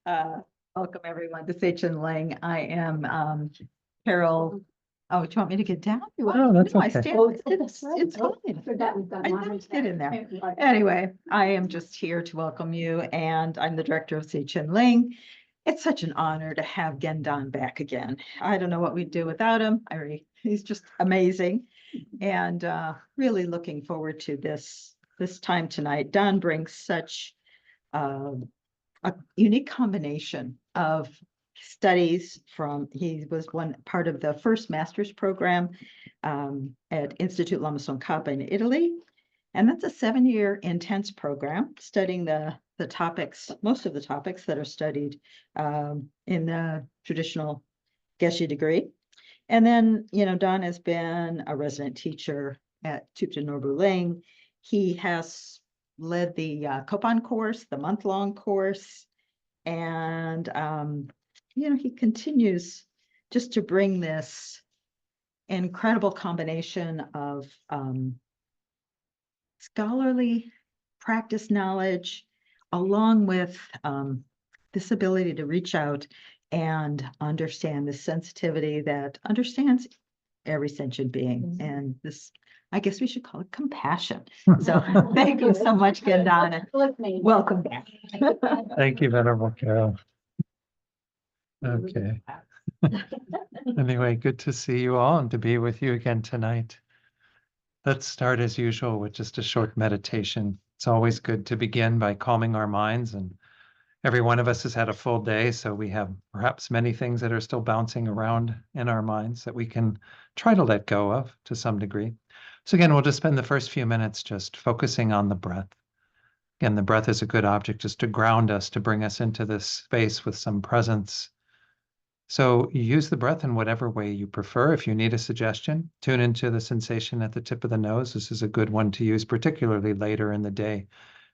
Uh, Welcome everyone to Chen Ling. I am Carol. Oh, do you want me to get down? Oh, that's No, I okay. stand. It's fine. I know to get in there. Anyway, I am just here to welcome you, and I'm the director of Chen Ling. It's such an honor to have Gen Don back again. I don't know what we'd do without him. He's just amazing, and really looking forward to this time tonight. Don brings such uh, a unique combination of studies he was one part of the first master's program at Institute Lama Tsongkhapa in Italy. And that's a 7-year intense program studying the topics, most of the topics that are studied in the traditional Geshe degree. And then, Don has been a resident teacher at Thupten Norbu Ling. He has led the Kopan course, the month-long course, and he continues just to bring this incredible combination of scholarly practice knowledge, along with this ability to reach out and understand the sensitivity that understands every sentient being. And this, I guess we should call it compassion. So thank you so much, Gandana. Welcome back. Thank you, Venerable Carol. Okay. Anyway, good to see you all and to be with you again tonight. Let's start as usual with just a short meditation. It's always good to begin by calming our minds, and every one of us has had a full day, so we have perhaps many things that are still bouncing around in our minds that we can try to let go of to some degree. So again, we'll just spend the first few minutes just focusing on the breath. Again, the breath is a good object just to ground us, to bring us into this space with some presence. So you use the breath in whatever way you prefer. If you need a suggestion, tune into the sensation at the tip of the nose. This is a good one to use, particularly later in the day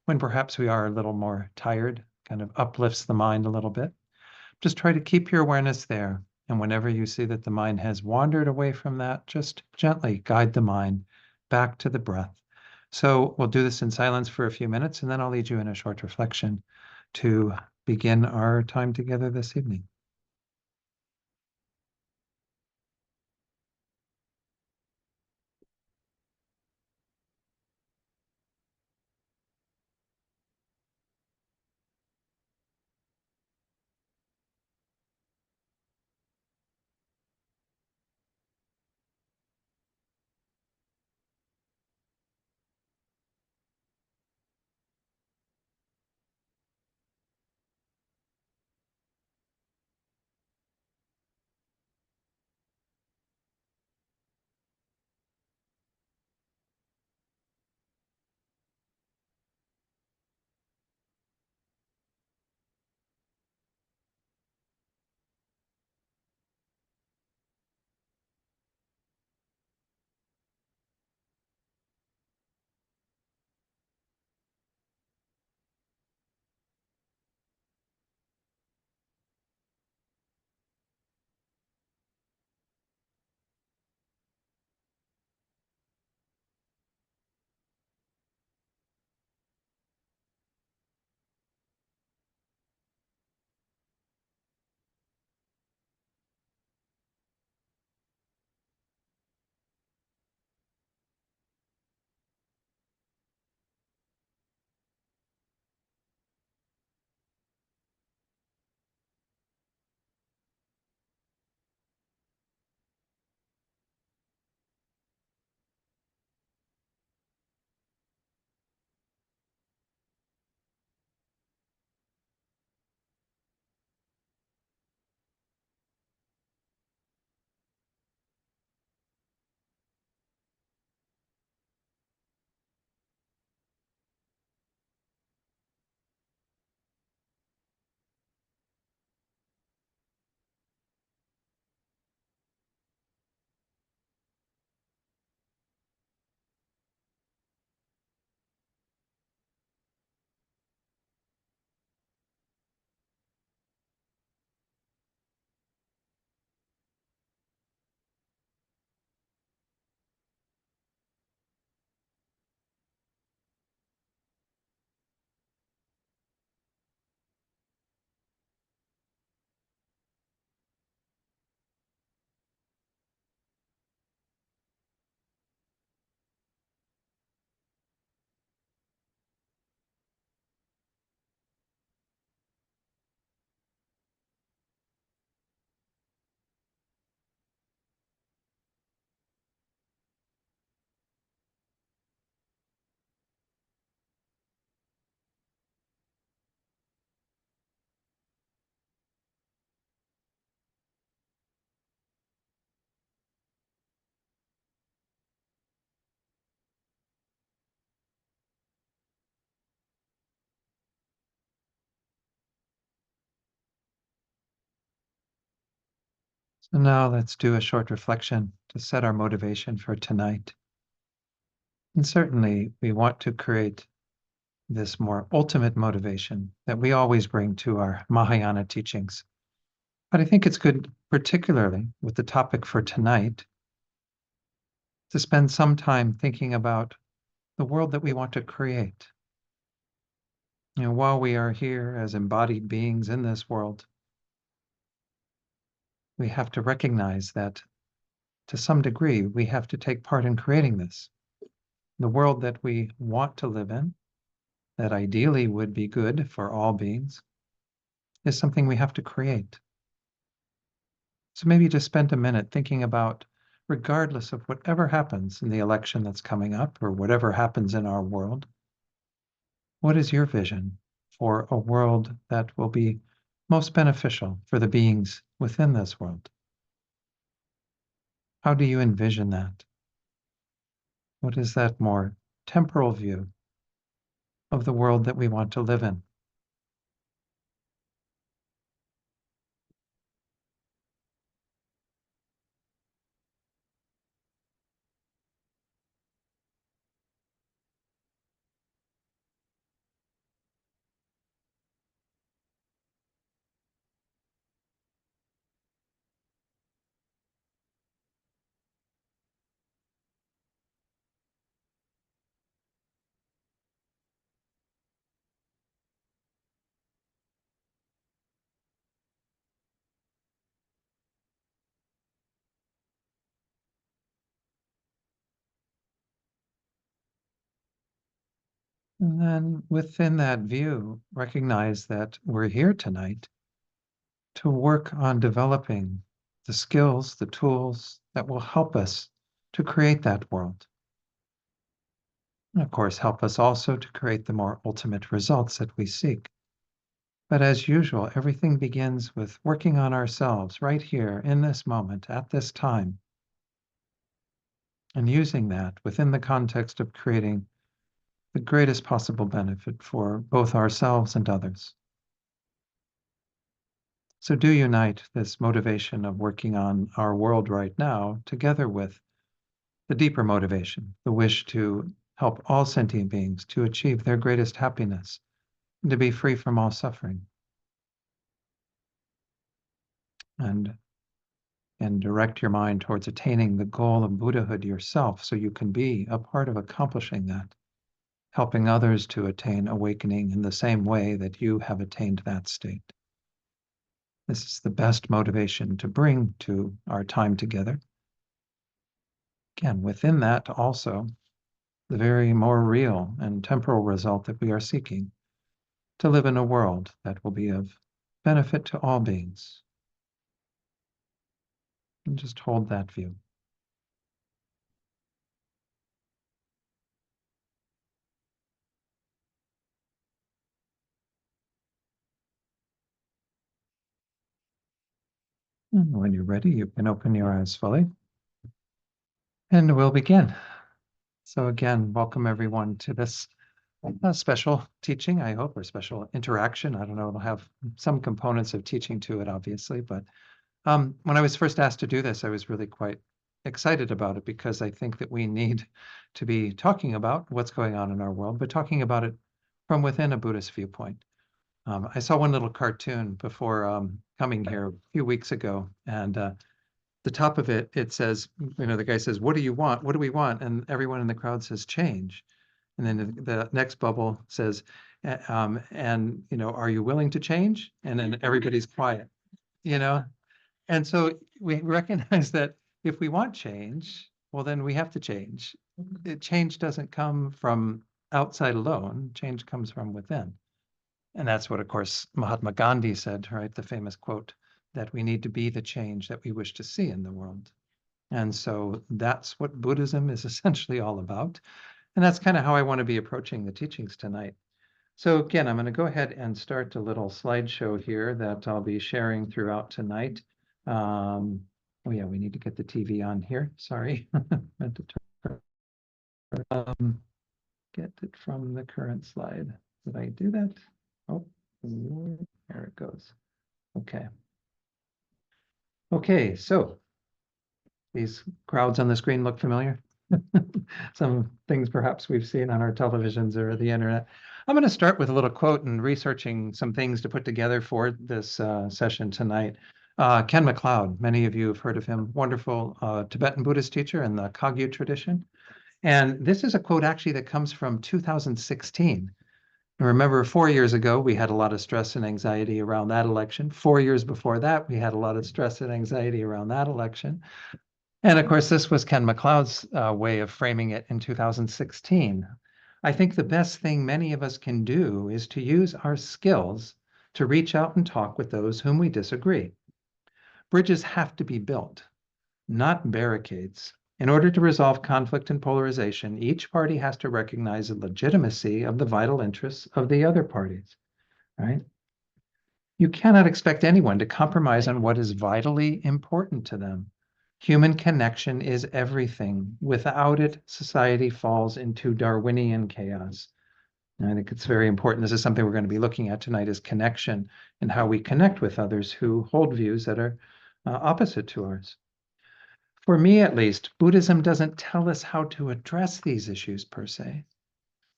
when perhaps we are a little more tired, kind of uplifts the mind a little bit. Just try to keep your awareness there. And whenever you see that the mind has wandered away from that, just gently guide the mind back to the breath. So we'll do this in silence for a few minutes, and then I'll lead you in a short reflection to begin our time together this evening. So now let's do a short reflection to set our motivation for tonight. And certainly we want to create this more ultimate motivation that we always bring to our Mahayana teachings. But I think it's good, particularly with the topic for tonight, to spend some time thinking about the world that we want to create. While we are here as embodied beings in this world, we have to recognize that to some degree, we have to take part in creating this. The world that we want to live in, that ideally would be good for all beings, is something we have to create. So maybe just spend a minute thinking about, regardless of whatever happens in the election that's coming up or whatever happens in our world, what is your vision for a world that will be most beneficial for the beings within this world? How do you envision that? What is that more temporal view of the world that we want to live in? And then within that view, recognize that we're here tonight to work on developing the skills, the tools that will help us to create that world. And of course, help us also to create the more ultimate results that we seek. But as usual, everything begins with working on ourselves right here in this moment, at this time, and using that within the context of creating the greatest possible benefit for both ourselves and others. So do unite this motivation of working on our world right now together with the deeper motivation, the wish to help all sentient beings to achieve their greatest happiness and to be free from all suffering. And direct your mind towards attaining the goal of Buddhahood yourself so you can be a part of accomplishing that, helping others to attain awakening in the same way that you have attained that state. This is the best motivation to bring to our time together. Again, within that also, the very more real and temporal result that we are seeking, to live in a world that will be of benefit to all beings. And just hold that view. And when you're ready, you can open your eyes fully. And we'll begin. So again, welcome everyone to this special teaching, I hope, or special interaction. I don't know, it'll have some components of teaching to it, obviously, but when I was first asked to do this, I was really quite excited about it because I think that we need to be talking about what's going on in our world, but talking about it from within a Buddhist viewpoint. I saw one little cartoon before coming here a few weeks ago, and the top of it, it says, the guy says, "What do you want? What do we want?" And everyone in the crowd says, "Change." And then the next bubble says, "Are you willing to change?" And then everybody's quiet, you know? And so we recognize that if we want change, well, then we have to change. Change doesn't come from outside alone. Change comes from within. And that's what, of course, Mahatma Gandhi said, right? The famous quote that we need to be the change that we wish to see in the world. And so that's what Buddhism is essentially all about. And that's kind of how I want to be approaching the teachings tonight. So again, I'm going to go ahead and start a little slideshow here that I'll be sharing throughout tonight. Oh yeah, we need to get the TV on here. Sorry. Meant to get it from the current slide. Did I do that? Oh, there it goes. Okay. Okay, so these crowds on the screen look familiar. Some things perhaps we've seen on our televisions or the internet. I'm going to start with a little quote and researching some things to put together for this session tonight. Ken MacLeod, many of you have heard of him, wonderful Tibetan Buddhist teacher in the Kagyu tradition. And this is a quote actually that comes from 2016. Remember, 4 years ago, we had a lot of stress and anxiety around that election. 4 years before that, we had a lot of stress and anxiety around that election. And of course, this was Ken MacLeod's way of framing it in 2016. I think the best thing many of us can do is to use our skills to reach out and talk with those whom we disagree. Bridges have to be built, not barricades. In order to resolve conflict and polarization, each party has to recognize the legitimacy of the vital interests of the other parties, right? You cannot expect anyone to compromise on what is vitally important to them. Human connection is everything. Without it, society falls into Darwinian chaos. And I think it's very important. This is something we're going to be looking at tonight, is connection and how we connect with others who hold views that are opposite to ours. For me, at least, Buddhism doesn't tell us how to address these issues per se.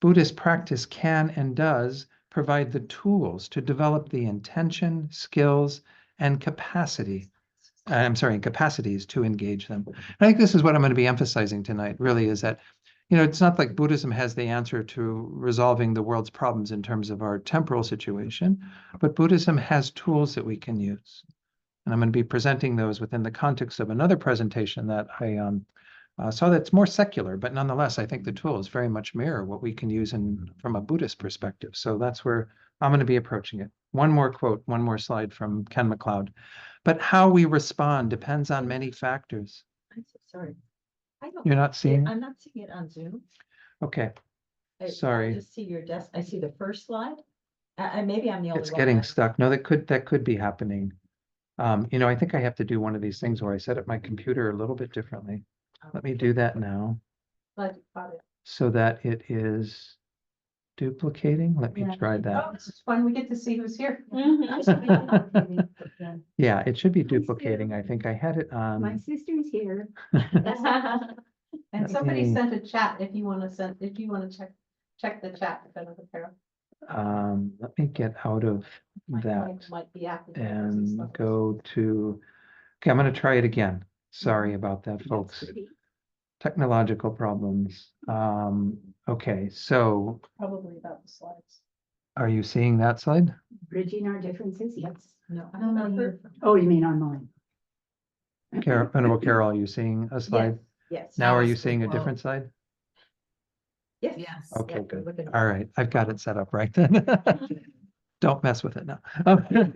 Buddhist practice can and does provide the tools to develop the intention, skills, and capacities to engage them. I think this is what I'm going to be emphasizing tonight, really, is that, it's not like Buddhism has the answer to resolving the world's problems in terms of our temporal situation, but Buddhism has tools that we can use. And I'm going to be presenting those within the context of another presentation that I saw that's more secular, but nonetheless, I think the tools very much mirror what we can use from a Buddhist perspective. So that's where I'm going to be approaching it. One more quote, one more slide from Ken MacLeod. But how we respond depends on many factors. I'm so sorry. You're not seeing it? I'm not seeing it on Zoom. Okay, I sorry. just see your desk. I see the first slide. Maybe I'm the only It's one. getting stuck. No, that could be happening. I think I have to do one of these things where I set up my computer a little bit differently. Let me do that now Glad you caught it. so that it is duplicating. Let me try Oh, that. this is fun. We get to see who's here. Yeah, it should be duplicating. I think I had it My on. sister's here. And somebody me- sent a chat if you want to check the chat. If another pair. Let me get out of My that mic might be active. and go to, okay, I'm going to try it again. Sorry about that, folks. Technological problems. Okay, so Probably about the slides. are you seeing that slide? Bridging our differences, yes. No, you. Oh, you mean online? Venerable Carol, are you seeing a slide? Yes. Now, are you it's seeing a well, different slide? Yes. Okay, Yeah, good. look at All right, I've got it set up right then. Don't mess with it now.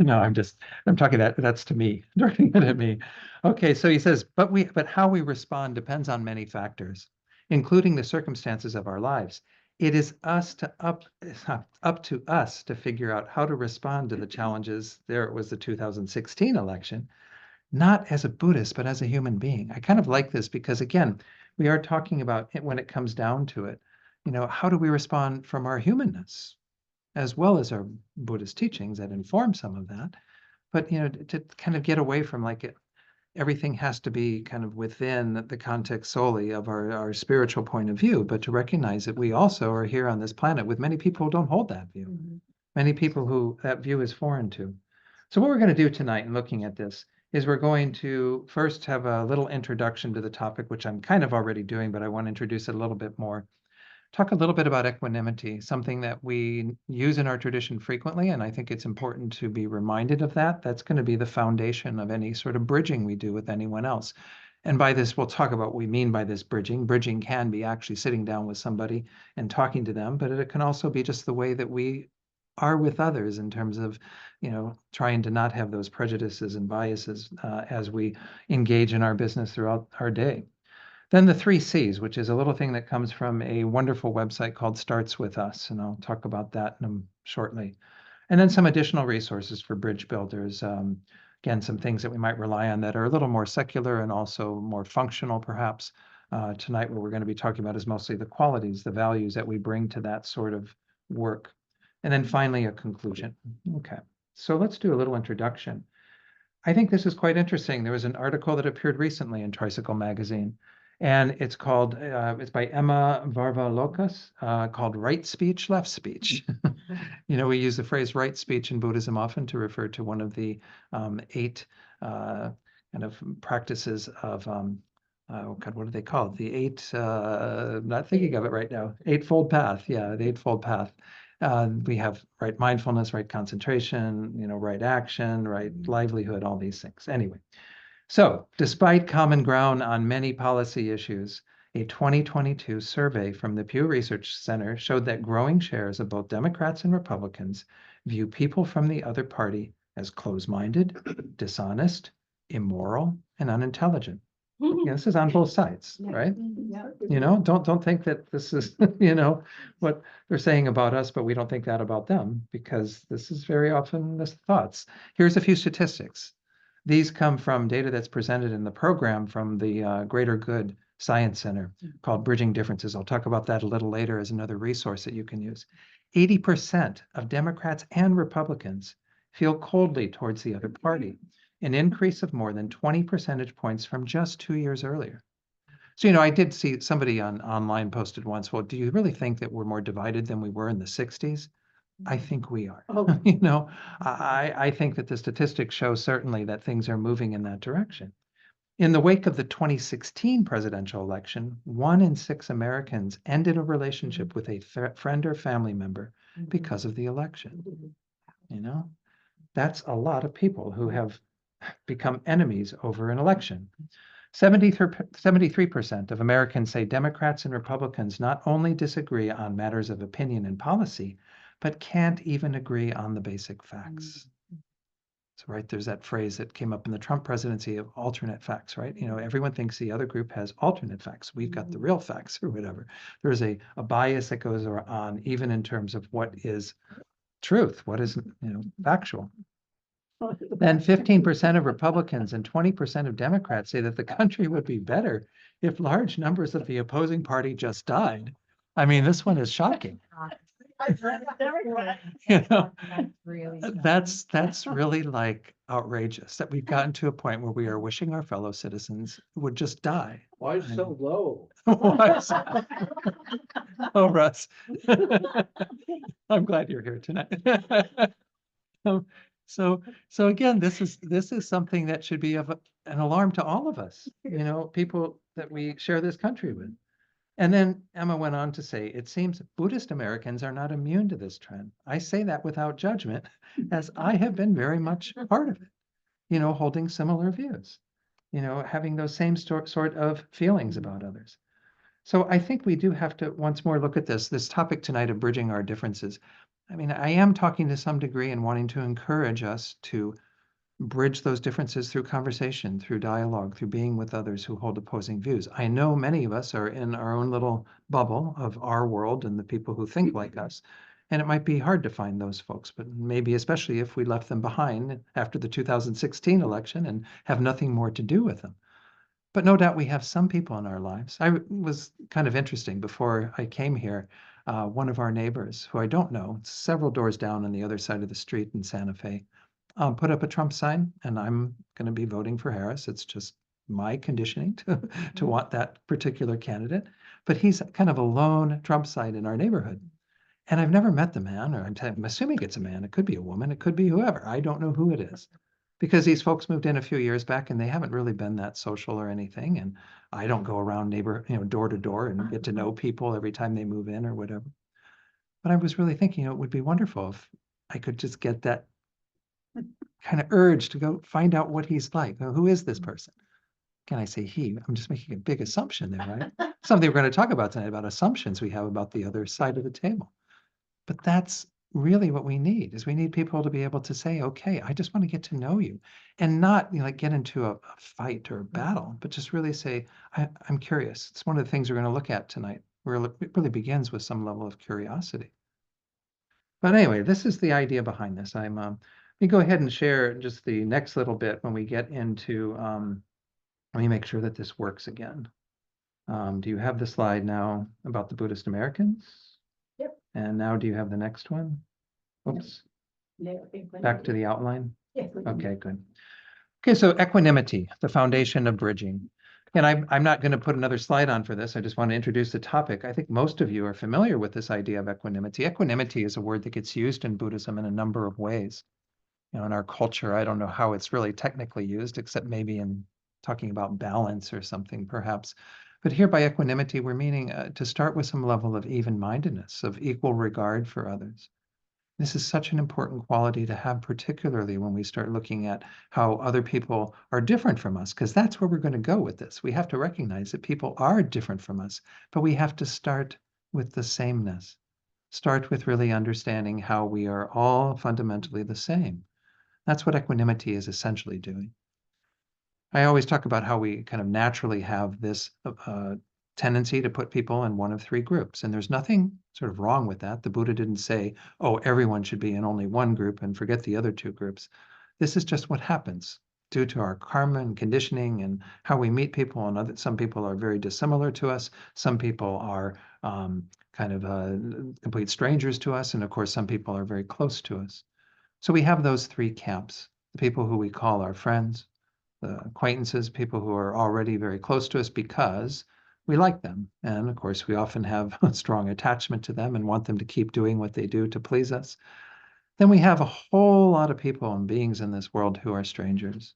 No, I'm talking that's to me, directing it at me. Okay, so he says, but how we respond depends on many factors, including the circumstances of our lives. It is up to us to figure out how to respond to the challenges. There it was the 2016 election, not as a Buddhist, but as a human being. I kind of like this because, again, we are talking about it when it comes down to it. How do we respond from our humanness, as well as our Buddhist teachings that inform some of that? But, to kind of get away from everything has to be kind of within the context solely of our spiritual point of view, but to recognize that we also are here on this planet with many people who don't hold that view, many people who that view is foreign to. So what we're going to do tonight in looking at this is we're going to first have a little introduction to the topic, which I'm kind of already doing, but I want to introduce it a little bit more. Talk a little bit about equanimity, something that we use in our tradition frequently, and I think it's important to be reminded of that. That's going to be the foundation of any sort of bridging we do with anyone else. And by this, we'll talk about what we mean by this bridging. Bridging can be actually sitting down with somebody and talking to them, but it can also be just the way that we are with others in terms of, trying to not have those prejudices and biases as we engage in our business throughout our day. Then the 3 C's, which is a little thing that comes from a wonderful website called Starts With Us, and I'll talk about that shortly. And then some additional resources for bridge builders. Again, some things that we might rely on that are a little more secular and also more functional, perhaps. Tonight, what we're going to be talking about is mostly the qualities, the values that we bring to that sort of work. And then finally, a conclusion. Okay, so let's do a little introduction. I think this is quite interesting. There was an article that appeared recently in Tricycle magazine, and it's called, it's by Emma Varvalokas, called Right Speech, Left Speech. You know, we use the phrase right speech in Buddhism often to refer to one of the eight kind of practices of, oh God, what do they call it? The eight, not thinking of it right now, Eightfold Path. Yeah, the Eightfold Path. We have right mindfulness, right concentration, you know, right action, right livelihood, all these things. Anyway, so despite common ground on many policy issues, a 2022 survey from the Pew Research Center showed that growing shares of both Democrats and Republicans view people from the other party as close-minded, dishonest, immoral, and unintelligent. You know, this is on both sides, right? Yeah. You know, don't think that this is, you know, what they're saying about us, but we don't think that about them, because this is very often the thoughts. Here's a few statistics. These come from data that's presented in the program from the Greater Good Science Center called Bridging Differences. I'll talk about that a little later as another resource that you can use. 80% of Democrats and Republicans feel coldly towards the other party, an increase of more than 20 percentage points from just 2 years earlier. So, you know, I did see somebody online posted once, well, do you really think that we're more divided than we were in the 60s? I think we are. Oh. You know, I think that the statistics show certainly that things are moving in that direction. In the wake of the 2016 presidential election, 1 in 6 Americans ended a relationship with a friend or family member because of the election. You know, that's a lot of people who have become enemies over an election. 73% of Americans say Democrats and Republicans not only disagree on matters of opinion and policy, but can't even agree on the basic facts. So, right, there's that phrase that came up in the Trump presidency of alternate facts, right? You know, everyone thinks the other group has alternate facts. We've got the real facts or whatever. There's a bias that goes on even in terms of what is truth, what is, you know, factual. Then 15% of Republicans and 20% of Democrats say that the country would be better if large numbers of the opposing party just died. I mean, this one is shocking. You know, that's really like outrageous that we've gotten to a point where we are wishing our fellow citizens would just die. Why so low? Why so- Oh, Russ. I'm glad you're here tonight. Um, So again, this is something that should be of an alarm to all of us, you know, people that we share this country with. And then Emma went on to say, it seems Buddhist Americans are not immune to this trend. I say that without judgment, as I have been very much part of it, you know, holding similar views, you know, having those same sort of feelings about others. So I think we do have to once more look at this topic tonight of bridging our differences. I mean, I am talking to some degree and wanting to encourage us to bridge those differences through conversation, through dialogue, through being with others who hold opposing views. I know many of us are in our own little bubble of our world and the people who think like us, and it might be hard to find those folks, but maybe especially if we left them behind after the 2016 election and have nothing more to do with them. But no doubt we have some people in our lives. I was kind of interesting before I came here. One of our neighbors, who I don't know, several doors down on the other side of the street in Santa Fe, put up a Trump sign, and I'm going to be voting for Harris. It's just my conditioning to want that particular candidate. But he's kind of a lone Trump sign in our neighborhood. And I've never met the man, or I'm assuming it's a man. It could be a woman. It could be whoever. I don't know who it is. Because these folks moved in a few years back and they haven't really been that social or anything. And I don't go around door to door and get to know people every time they move in or whatever. But I was really thinking, it would be wonderful if I could just get that kind of urge to go find out what he's like. Who is this person? Can I say he? I'm just making a big assumption there, right? Something we're going to talk about tonight, about assumptions we have about the other side of the table. But that's really what we need, is we need people to be able to say, okay, I just want to get to know you, and not, you know, like get into a fight or a battle, but just really say, I'm curious. It's one of the things we're going to look at tonight, where it really begins with some level of curiosity. But anyway, this is the idea behind this. Let me go ahead and share just the next little bit when we get into, let me make sure that this works again. Do you have the slide now about the Buddhist Americans? Yep. And now do you have the next one? Oops, No, back to the outline. Yes. Okay, good. Okay, so equanimity, the foundation of bridging. And I'm not going to put another slide on for this. I just want to introduce the topic. I think most of you are familiar with this idea of equanimity. Equanimity is a word that gets used in Buddhism in a number of ways. In our culture, I don't know how it's really technically used, except maybe in talking about balance or something, perhaps. But here by equanimity, we're meaning to start with some level of even-mindedness, of equal regard for others. This is such an important quality to have, particularly when we start looking at how other people are different from us, because that's where we're going to go with this. We have to recognize that people are different from us, but we have to start with the sameness. Start with really understanding how we are all fundamentally the same. That's what equanimity is essentially doing. I always talk about how we kind of naturally have this tendency to put people in one of three groups. And there's nothing sort of wrong with that. The Buddha didn't say, oh, everyone should be in only one group and forget the other two groups. This is just what happens due to our karma and conditioning and how we meet people. And some people are very dissimilar to us. Some people are complete strangers to us. And of course, some people are very close to us. So we have those three camps, the people who we call our friends, the acquaintances, people who are already very close to us because we like them. And of course, we often have a strong attachment to them and want them to keep doing what they do to please us. Then we have a whole lot of people and beings in this world who are strangers,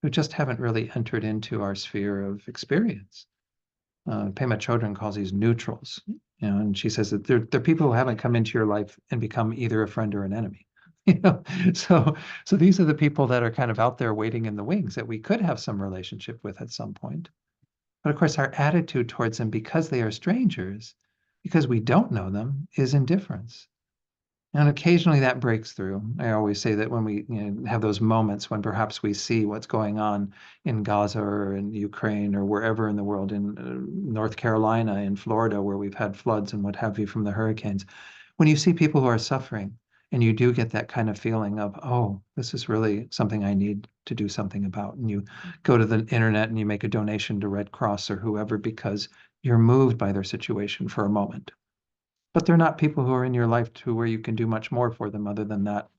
who just haven't really entered into our sphere of experience. Pema Chodron calls these neutrals, and she says that they're people who haven't come into your life and become either a friend or an enemy. So these are the people that are kind of out there waiting in the wings that we could have some relationship with at some point. But of course, our attitude towards them, because they are strangers, because we don't know them, is indifference. And occasionally that breaks through. I always say that when we have those moments when perhaps we see what's going on in Gaza or in Ukraine or wherever in the world, in North Carolina, in Florida, where we've had floods and what have you from the hurricanes, when you see people who are suffering and you do get that kind of feeling of, oh, this is really something I need to do something about. And you go to the internet and you make a donation to Red Cross or whoever because you're moved by their situation for a moment. But they're not people who are in your life to where you can do much more for them other than that,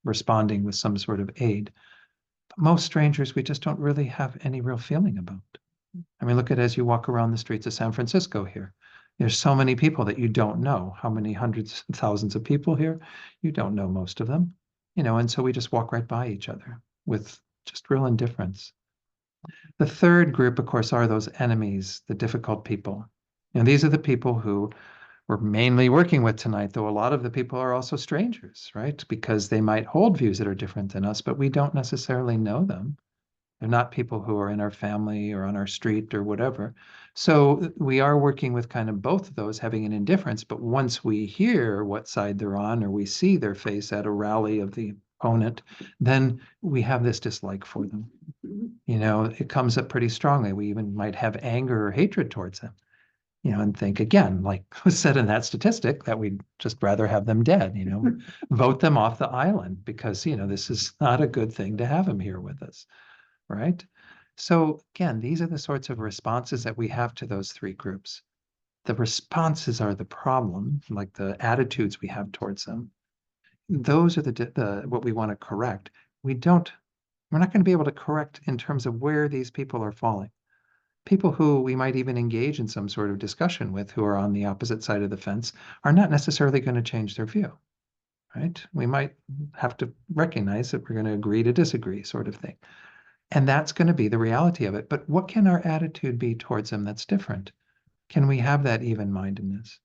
responding with some sort of aid. But most strangers, we just don't really have any real feeling about. I mean, look at as you walk around the streets of San Francisco here. There's so many people that you don't know. How many hundreds of thousands of people here? You don't know most of them, and so we just walk right by each other with just real indifference. The third group, of course, are those enemies, the difficult people. And these are the people who we're mainly working with tonight, though a lot of the people are also strangers, right? Because they might hold views that are different than us, but we don't necessarily know them. They're not people who are in our family or on our street or whatever. So we are working with kind of both of those, having an indifference. But once we hear what side they're on or we see their face at a rally of the opponent, then we have this dislike for them. It comes up pretty strongly. We even might have anger or hatred towards them. And think again, like was said in that statistic, that we'd just rather have them dead, vote them off the island because, this is not a good thing to have them here with us, right? So again, these are the sorts of responses that we have to those three groups. The responses are the problem, like the attitudes we have towards them. Those are the what we want to correct. We're not going to be able to correct in terms of where these people are falling. People who we might even engage in some sort of discussion with who are on the opposite side of the fence are not necessarily going to change their view, right? We might have to recognize that we're going to agree to disagree sort of thing. And that's going to be the reality of it. But what can our attitude be towards them that's different? Can we have that even-mindedness?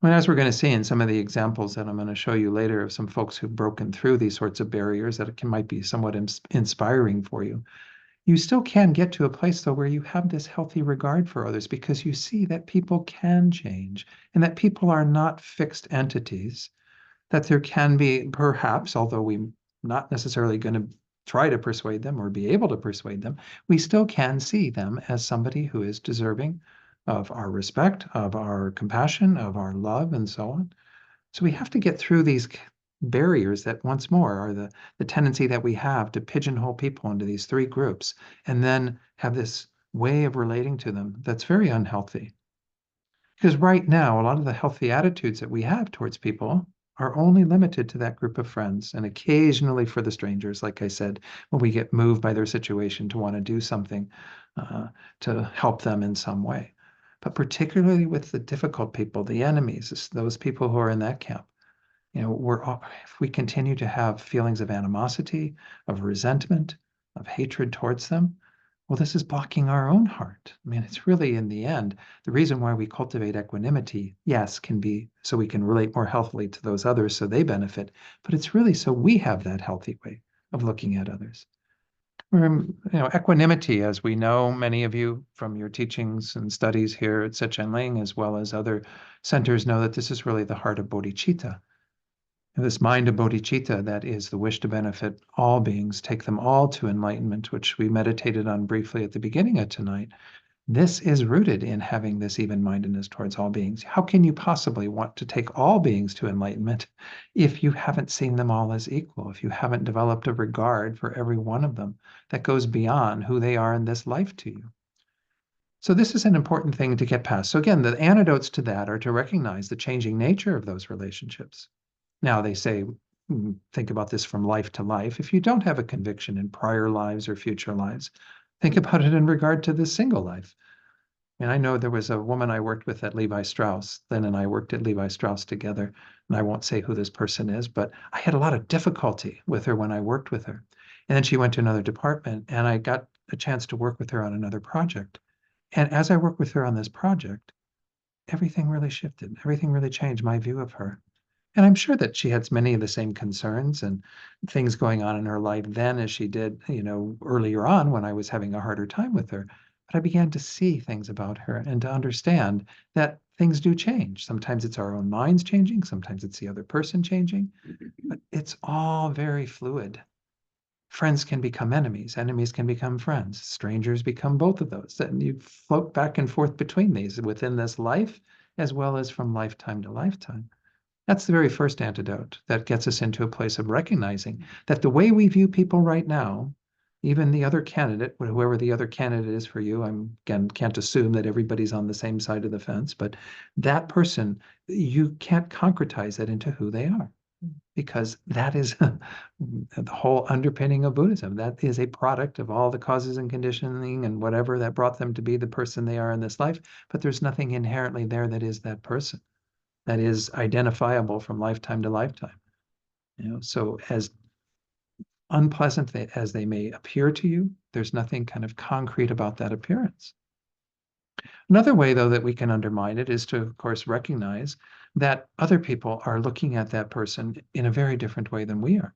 Well, as we're going to see in some of the examples that I'm going to show you later of some folks who've broken through these sorts of barriers that might be somewhat inspiring for you, you still can get to a place, though, where you have this healthy regard for others because you see that people can change and that people are not fixed entities, that there can be, perhaps, although we're not necessarily going to try to persuade them or be able to persuade them, we still can see them as somebody who is deserving of our respect, of our compassion, of our love, and so on. So we have to get through these barriers that once more are the tendency that we have to pigeonhole people into these three groups and then have this way of relating to them that's very unhealthy. Because right now, a lot of the healthy attitudes that we have towards people are only limited to that group of friends and occasionally for the strangers, like I said, when we get moved by their situation to want to do something to help them in some way. But particularly with the difficult people, the enemies, those people who are in that camp, if we continue to have feelings of animosity, of resentment, of hatred towards them, well, this is blocking our own heart. I mean, it's really in the end, the reason why we cultivate equanimity, yes, can be so we can relate more healthily to those others so they benefit, but it's really so we have that healthy way of looking at others. Equanimity, as we know, many of you from your teachings and studies here at Chen Ling, as well as other centers, know that this is really the heart of bodhicitta. This mind of bodhicitta, that is the wish to benefit all beings, take them all to enlightenment, which we meditated on briefly at the beginning of tonight. This is rooted in having this even-mindedness towards all beings. How can you possibly want to take all beings to enlightenment if you haven't seen them all as equal, if you haven't developed a regard for every one of them that goes beyond who they are in this life to you? So this is an important thing to get past. So again, the antidotes to that are to recognize the changing nature of those relationships. Now they say, think about this from life to life. If you don't have a conviction in prior lives or future lives, think about it in regard to this single life. And I know there was a woman I worked with at Levi Strauss. Lynn and I worked at Levi Strauss together. And I won't say who this person is, but I had a lot of difficulty with her when I worked with her. And then she went to another department and I got a chance to work with her on another project. And as I worked with her on this project, everything really shifted. Everything really changed my view of her. And I'm sure that she had many of the same concerns and things going on in her life then as she did, earlier on when I was having a harder time with her. But I began to see things about her and to understand that things do change. Sometimes it's our own minds changing. Sometimes it's the other person changing. But it's all very fluid. Friends can become enemies. Enemies can become friends. Strangers become both of those. And you float back and forth between these within this life as well as from lifetime to lifetime. That's the very first antidote that gets us into a place of recognizing that the way we view people right now, even the other candidate, whoever the other candidate is for you, again can't assume that everybody's on the same side of the fence, but that person, you can't concretize that into who they are, because that is the whole underpinning of Buddhism. That is a product of all the causes and conditioning and whatever that brought them to be the person they are in this life, but there's nothing inherently there that is that person, that is identifiable from lifetime to lifetime. So as unpleasant as they may appear to you, there's nothing kind of concrete about that appearance. Another way, though, that we can undermine it is to, of course, recognize that other people are looking at that person in a very different way than we are.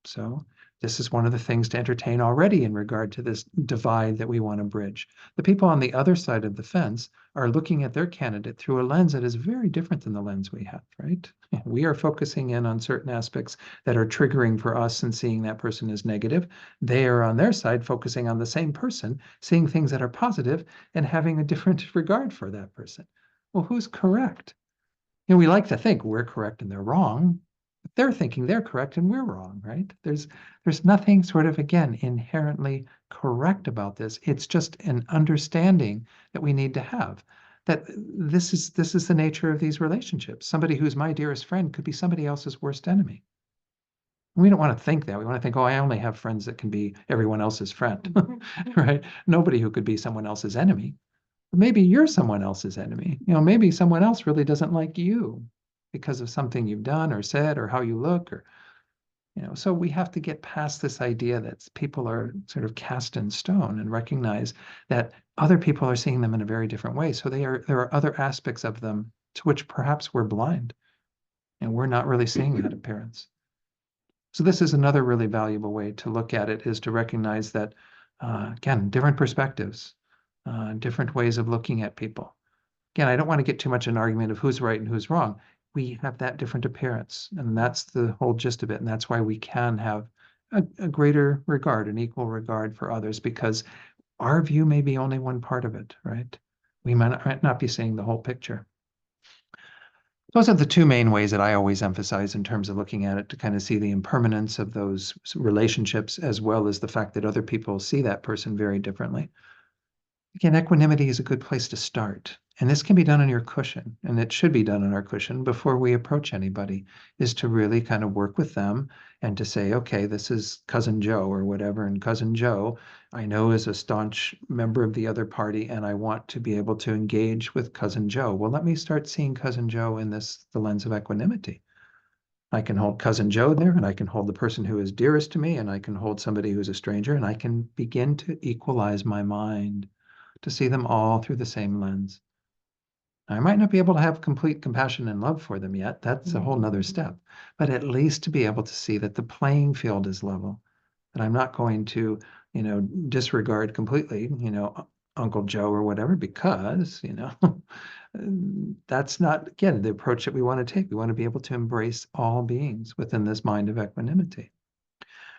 So this is one of the things to entertain already in regard to this divide that we want to bridge. The people on the other side of the fence are looking at their candidate through a lens that is very different than the lens we have, right? We are focusing in on certain aspects that are triggering for us and seeing that person as negative. They are on their side focusing on the same person, seeing things that are positive and having a different regard for that person. Well, who's correct? We like to think we're correct and they're wrong. They're thinking they're correct and we're wrong, right? There's nothing sort of, again, inherently correct about this. It's just an understanding that we need to have, that this is the nature of these relationships. Somebody who's my dearest friend could be somebody else's worst enemy. We don't want to think that. We want to think, oh, I only have friends that can be everyone else's friend, right? Nobody who could be someone else's enemy. Maybe you're someone else's enemy. Maybe someone else really doesn't like you because of something you've done or said or how you look, or so we have to get past this idea that people are sort of cast in stone and recognize that other people are seeing them in a very different way. So there are other aspects of them to which perhaps we're blind and we're not really seeing that appearance. So this is another really valuable way to look at it, is to recognize that, again, different perspectives, different ways of looking at people. Again, I don't want to get too much an argument of who's right and who's wrong. We have that different appearance, and that's the whole gist of it. And that's why we can have a greater regard, an equal regard for others, because our view may be only one part of it, right? We might not be seeing the whole picture. Those are the two main ways that I always emphasize in terms of looking at it, to kind of see the impermanence of those relationships, as well as the fact that other people see that person very differently. Again, equanimity is a good place to start. And this can be done on your cushion, and it should be done on our cushion before we approach anybody, is to really kind of work with them and to say, okay, this is Cousin Joe or whatever. And Cousin Joe, I know is a staunch member of the other party, and I want to be able to engage with Cousin Joe. Well, let me start seeing Cousin Joe in the lens of equanimity. I can hold Cousin Joe there, and I can hold the person who is dearest to me, and I can hold somebody who's a stranger, and I can begin to equalize my mind to see them all through the same lens. I might not be able to have complete compassion and love for them yet. That's a whole nother step. But at least to be able to see that the playing field is level, that I'm not going to, disregard completely, Uncle Joe or whatever, because, that's not, again, the approach that we want to take. We want to be able to embrace all beings within this mind of equanimity.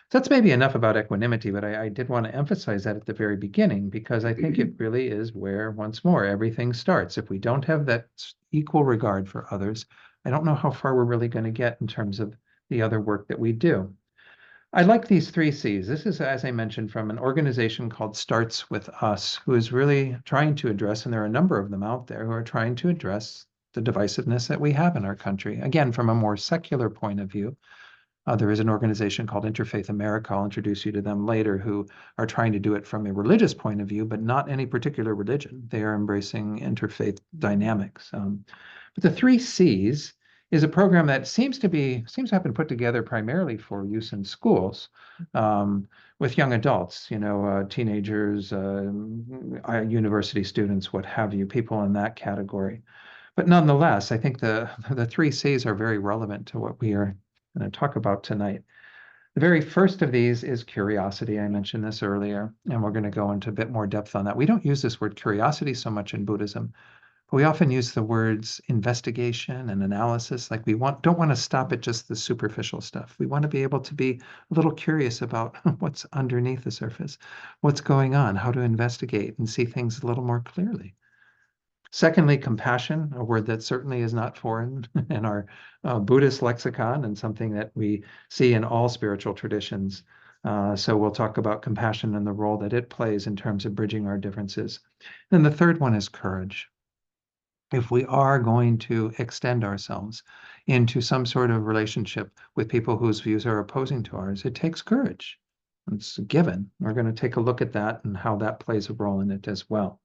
So that's maybe enough about equanimity, but I did want to emphasize that at the very beginning, because I think it really is where, once more, everything starts. If we don't have that equal regard for others, I don't know how far we're really going to get in terms of the other work that we do. I like these 3 C's. This is, as I mentioned, from an organization called Starts With Us, who is really trying to address, and there are a number of them out there who are trying to address the divisiveness that we have in our country. Again, from a more secular point of view. There is an organization called Interfaith America. I'll introduce you to them later, who are trying to do it from a religious point of view, but not any particular religion. They are embracing interfaith dynamics. But the 3 C's is a program that seems to have been put together primarily for use in schools with young adults, teenagers, university students, what have you, people in that category. But nonetheless, I think the 3 C's are very relevant to what we are going to talk about tonight. The very first of these is curiosity. I mentioned this earlier, and we're going to go into a bit more depth on that. We don't use this word curiosity so much in Buddhism, but we often use the words investigation and analysis. Like don't want to stop at just the superficial stuff. We want to be able to be a little curious about what's underneath the surface, what's going on, how to investigate and see things a little more clearly. Secondly, compassion, a word that certainly is not foreign in our Buddhist lexicon and something that we see in all spiritual traditions. So we'll talk about compassion and the role that it plays in terms of bridging our differences. Then the third one is courage. If we are going to extend ourselves into some sort of relationship with people whose views are opposing to ours, it takes courage. It's a given. We're going to take a look at that and how that plays a role in it as well.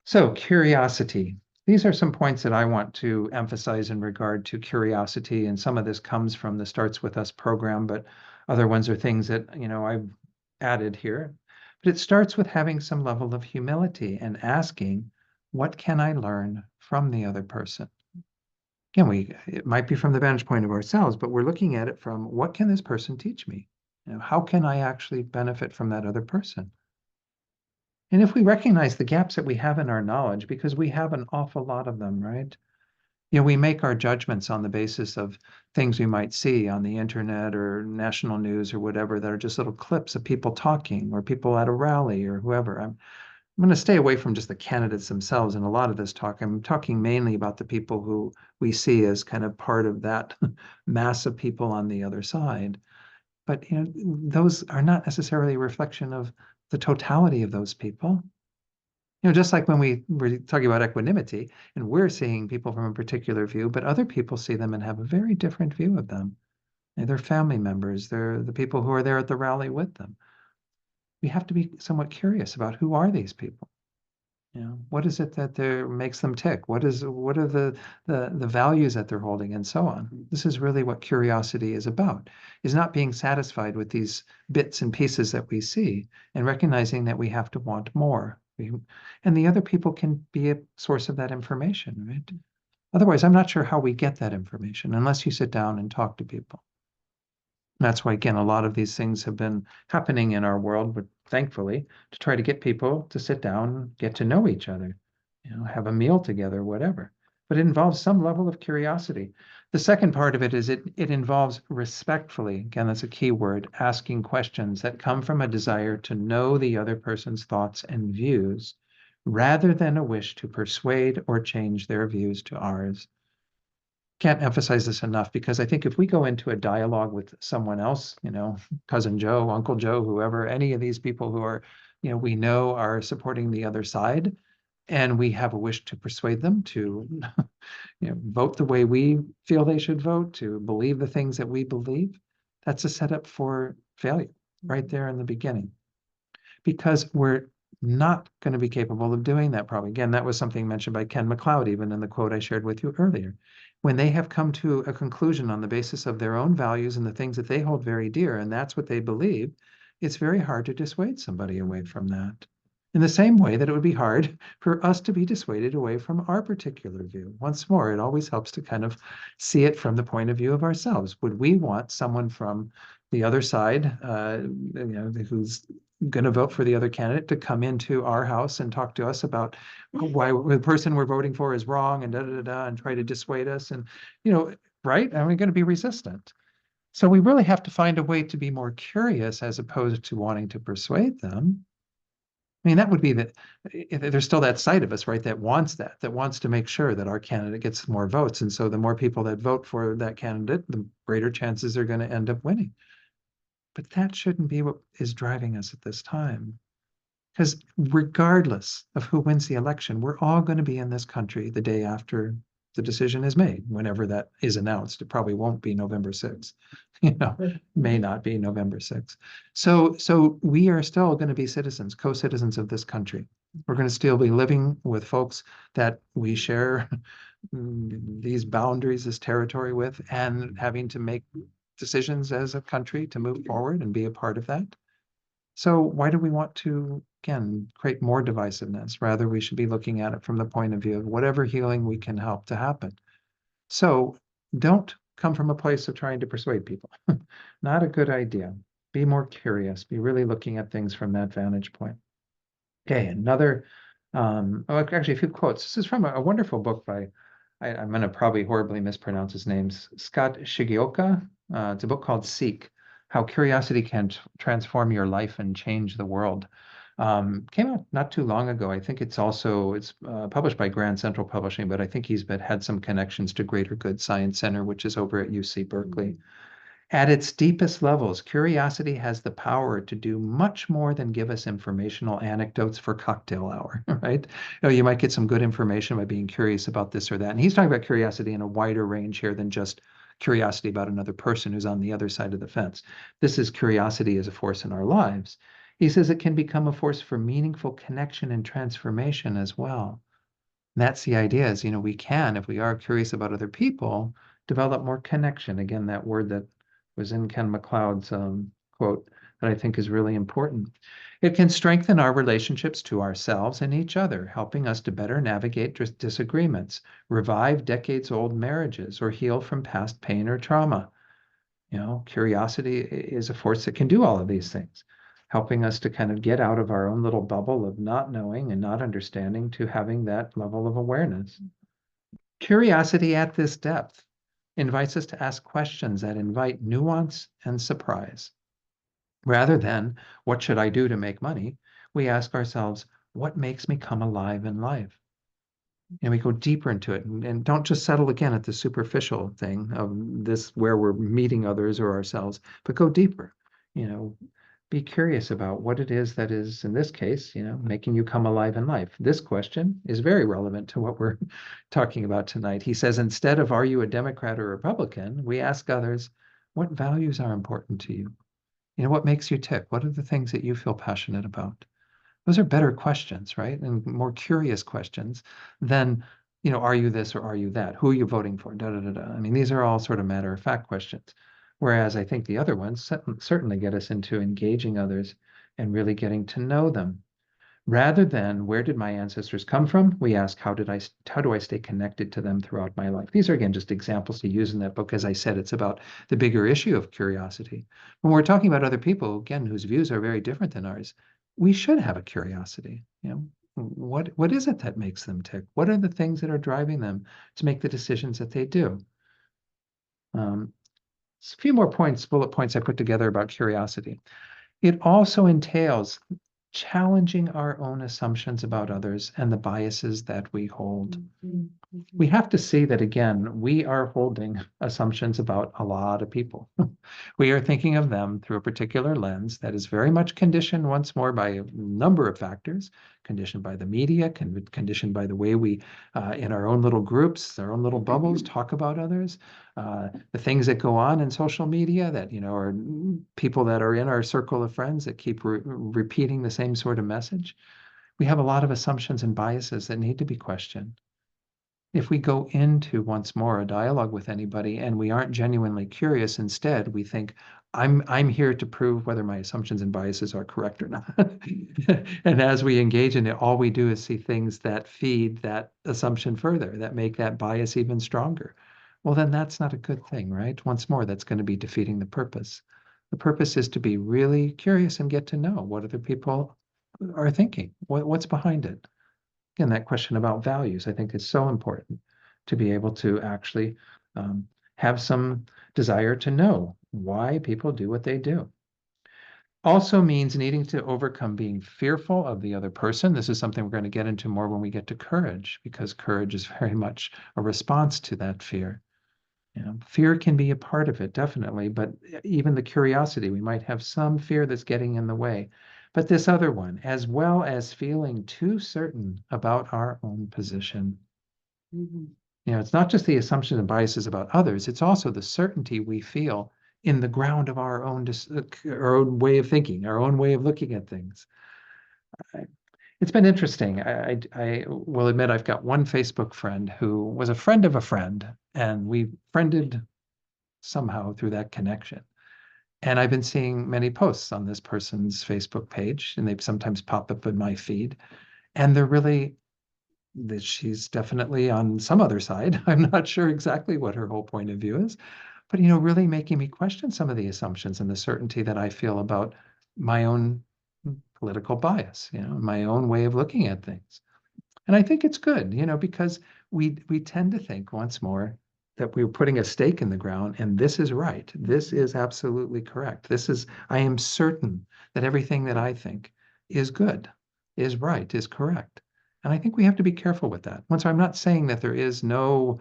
So curiosity. These are some points that I want to emphasize in regard to curiosity, and some of this comes from the Starts With Us program, but other ones are things that, I've added here. But it starts with having some level of humility and asking, what can I learn from the other person? Again, it might be from the vantage point of ourselves, but we're looking at it from, what can this person teach me? How can I actually benefit from that other person? And if we recognize the gaps that we have in our knowledge, because we have an awful lot of them, right? We make our judgments on the basis of things we might see on the internet or national news or whatever, that are just little clips of people talking or people at a rally or whoever. I'm going to stay away from just the candidates themselves in a lot of this talk. I'm talking mainly about the people who we see as kind of part of that mass of people on the other side. But those are not necessarily a reflection of the totality of those people. Just like when we were talking about equanimity, and we're seeing people from a particular view, but other people see them and have a very different view of them. They're family members, they're the people who are there at the rally with them. We have to be somewhat curious about, who are these people? What is it that makes them tick? What are the values that they're holding, and so on? This is really what curiosity is about, is not being satisfied with these bits and pieces that we see, and recognizing that we have to want more. And the other people can be a source of that information, right? Otherwise, I'm not sure how we get that information unless you sit down and talk to people. And that's why, again, a lot of these things have been happening in our world, but thankfully, to try to get people to sit down, get to know each other, have a meal together, whatever. But it involves some level of curiosity. The second part of it is it involves respectfully, again, that's a key word, asking questions that come from a desire to know the other person's thoughts and views, rather than a wish to persuade or change their views to ours. Can't emphasize this enough, because I think if we go into a dialogue with someone else, Cousin Joe, Uncle Joe, whoever, any of these people who are, we know are supporting the other side, and we have a wish to persuade them to vote the way we feel they should vote, to believe the things that we believe, that's a setup for failure right there in the beginning. Because we're not going to be capable of doing that probably. Again, that was something mentioned by Ken MacLeod, even in the quote I shared with you earlier. When they have come to a conclusion on the basis of their own values and the things that they hold very dear, and that's what they believe, it's very hard to dissuade somebody away from that. In the same way that it would be hard for us to be dissuaded away from our particular view. Once more, it always helps to kind of see it from the point of view of ourselves. Would we want someone from the other side, who's going to vote for the other candidate, to come into our house and talk to us about why the person we're voting for is wrong and da da da, and try to dissuade us? And, right? And we're going to be resistant. So we really have to find a way to be more curious as opposed to wanting to persuade them. I mean, that would be there's still that side of us, right, that wants to make sure that our candidate gets more votes. And so the more people that vote for that candidate, the greater chances they're going to end up winning. But that shouldn't be what is driving us at this time. Because regardless of who wins the election, we're all going to be in this country the day after the decision is made, whenever that is announced. It probably won't be November 6th, may not be November 6th. So we are still going to be citizens, co-citizens of this country. We're going to still be living with folks that we share these boundaries, this territory with, and having to make decisions as a country to move forward and be a part of that. So why do we want to, again, create more divisiveness? Rather, we should be looking at it from the point of view of whatever healing we can help to happen. So don't come from a place of trying to persuade people. Not a good idea. Be more curious. Be really looking at things from that vantage point. Okay, another, actually a few quotes. This is from a wonderful book by, I'm going to probably horribly mispronounce his name, Scott Shigeoka. It's a book called Seek: How Curiosity Can Transform Your Life and Change the World. Came out not too long ago. I think it's published by Grand Central Publishing, but I think he's had some connections to Greater Good Science Center, which is over at UC Berkeley. At its deepest levels, curiosity has the power to do much more than give us informational anecdotes for cocktail hour, right? You might get some good information by being curious about this or that. And he's talking about curiosity in a wider range here than just curiosity about another person who's on the other side of the fence. This is curiosity as a force in our lives. He says it can become a force for meaningful connection and transformation as well. And that's the idea is, we can, if we are curious about other people, develop more connection. Again, that word that was in Ken MacLeod's quote that I think is really important. It can strengthen our relationships to ourselves and each other, helping us to better navigate disagreements, revive decades-old marriages, or heal from past pain or trauma. Curiosity is a force that can do all of these things, helping us to kind of get out of our own little bubble of not knowing and not understanding to having that level of awareness. Curiosity at this depth invites us to ask questions that invite nuance and surprise. Rather than, what should I do to make money? We ask ourselves, what makes me come alive in life? And we go deeper into it and don't just settle again at the superficial thing of this, where we're meeting others or ourselves, but go deeper. Be curious about what it is that is, in this case, making you come alive in life. This question is very relevant to what we're talking about tonight. He says, instead of, are you a Democrat or Republican? We ask others, what values are important to you? What makes you tick? What are the things that you feel passionate about? Those are better questions, right? And more curious questions than, are you this or are you that? Who are you voting for? Da, da, da, da. I mean, these are all sort of matter-of-fact questions. Whereas I think the other ones certainly get us into engaging others and really getting to know them. Rather than, where did my ancestors come from? We ask, how do I stay connected to them throughout my life? These are, again, just examples to use in that book. As I said, it's about the bigger issue of curiosity. When we're talking about other people, again, whose views are very different than ours, we should have a curiosity. What is it that makes them tick? What are the things that are driving them to make the decisions that they do? A few more bullet points I put together about curiosity. It also entails challenging our own assumptions about others and the biases that we hold. we have to see that again, we are holding assumptions about a lot of people. We are thinking of them through a particular lens that is very much conditioned once more by a number of factors, conditioned by the media, conditioned by the way we, in our own little groups, our own little bubbles, talk about others, the things that go on in social media that, are people that are in our circle of friends that keep repeating the same sort of message. We have a lot of assumptions and biases that need to be questioned. If we go into once more a dialogue with anybody and we aren't genuinely curious, instead we think, I'm here to prove whether my assumptions and biases are correct or not. And as we engage in it, all we do is see things that feed that assumption further, that make that bias even stronger. Well, then that's not a good thing, right? Once more, that's going to be defeating the purpose. The purpose is to be really curious and get to know what other people are thinking, what's behind it. Again, that question about values, I think is so important to be able to actually have some desire to know why people do what they do. Also means needing to overcome being fearful of the other person. This is something we're going to get into more when we get to courage, because courage is very much a response to that fear. Fear can be a part of it, definitely, but even the curiosity, we might have some fear that's getting in the way. But this other one, as well as feeling too certain about our own position. It's not just the assumptions and biases about others, it's also the certainty we feel in the ground of our own way of thinking, our own way of looking at things. It's been interesting. I will admit I've got one Facebook friend who was a friend of a friend, and we friended somehow through that connection. And I've been seeing many posts on this person's Facebook page, and they sometimes pop up in my feed. And they're really, that she's definitely on some other side. I'm not sure exactly what her whole point of view is, but, really making me question some of the assumptions and the certainty that I feel about my own political bias, my own way of looking at things. And I think it's good, because we tend to think once more that we're putting a stake in the ground and this is right. This is absolutely correct. I am certain that everything that I think is good, is right, is correct. And I think we have to be careful with that. Once I'm not saying that there is nothing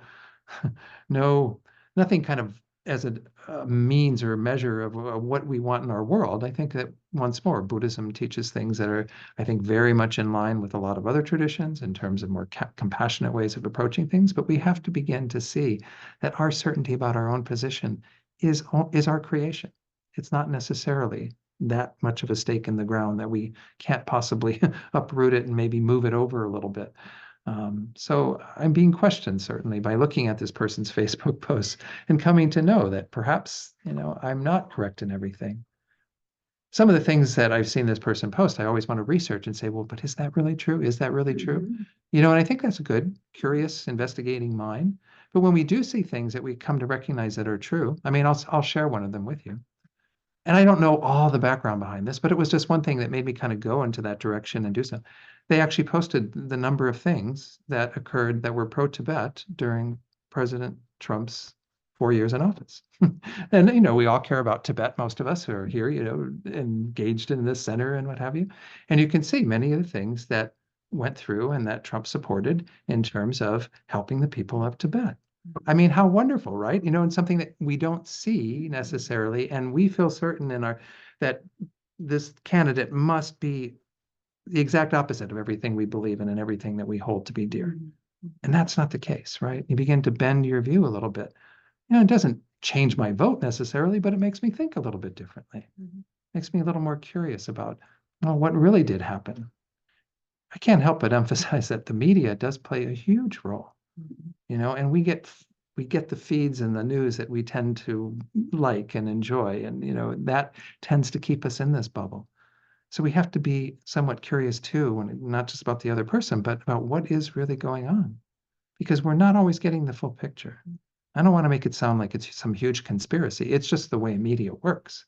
kind of as a means or measure of what we want in our world. I think that once more, Buddhism teaches things that are, I think, very much in line with a lot of other traditions in terms of more compassionate ways of approaching things. But we have to begin to see that our certainty about our own position is our creation. It's not necessarily that much of a stake in the ground that we can't possibly uproot it and maybe move it over a little bit. So I'm being questioned, certainly, by looking at this person's Facebook posts and coming to know that perhaps, I'm not correct in everything. Some of the things that I've seen this person post, I always want to research and say, well, but is that really true? Is that really true? And I think that's a good, curious, investigating mind. But when we do see things that we come to recognize that are true, I mean, I'll share one of them with you. And I don't know all the background behind this, but it was just one thing that made me kind of go into that direction and do so. They actually posted the number of things that occurred that were pro-Tibet during President Trump's 4 years in office. And, we all care about Tibet, most of us who are here, engaged in this center and what have you. And you can see many of the things that went through and that Trump supported in terms of helping the people of Tibet. I mean, how wonderful, right? And something that we don't see necessarily, and we feel certain that this candidate must be the exact opposite of everything we believe in and everything that we hold to be dear. And that's not the case, right? You begin to bend your view a little bit. It doesn't change my vote necessarily, but it makes me think a little bit differently. Makes me a little more curious about, what really did happen. I can't help but emphasize that the media does play a huge role. And we get the feeds and the news that we tend to like and enjoy, and that tends to keep us in this bubble. So we have to be somewhat curious too, not just about the other person, but about what is really going on, because we're not always getting the full picture. I don't want to make it sound like it's some huge conspiracy. It's just the way media works.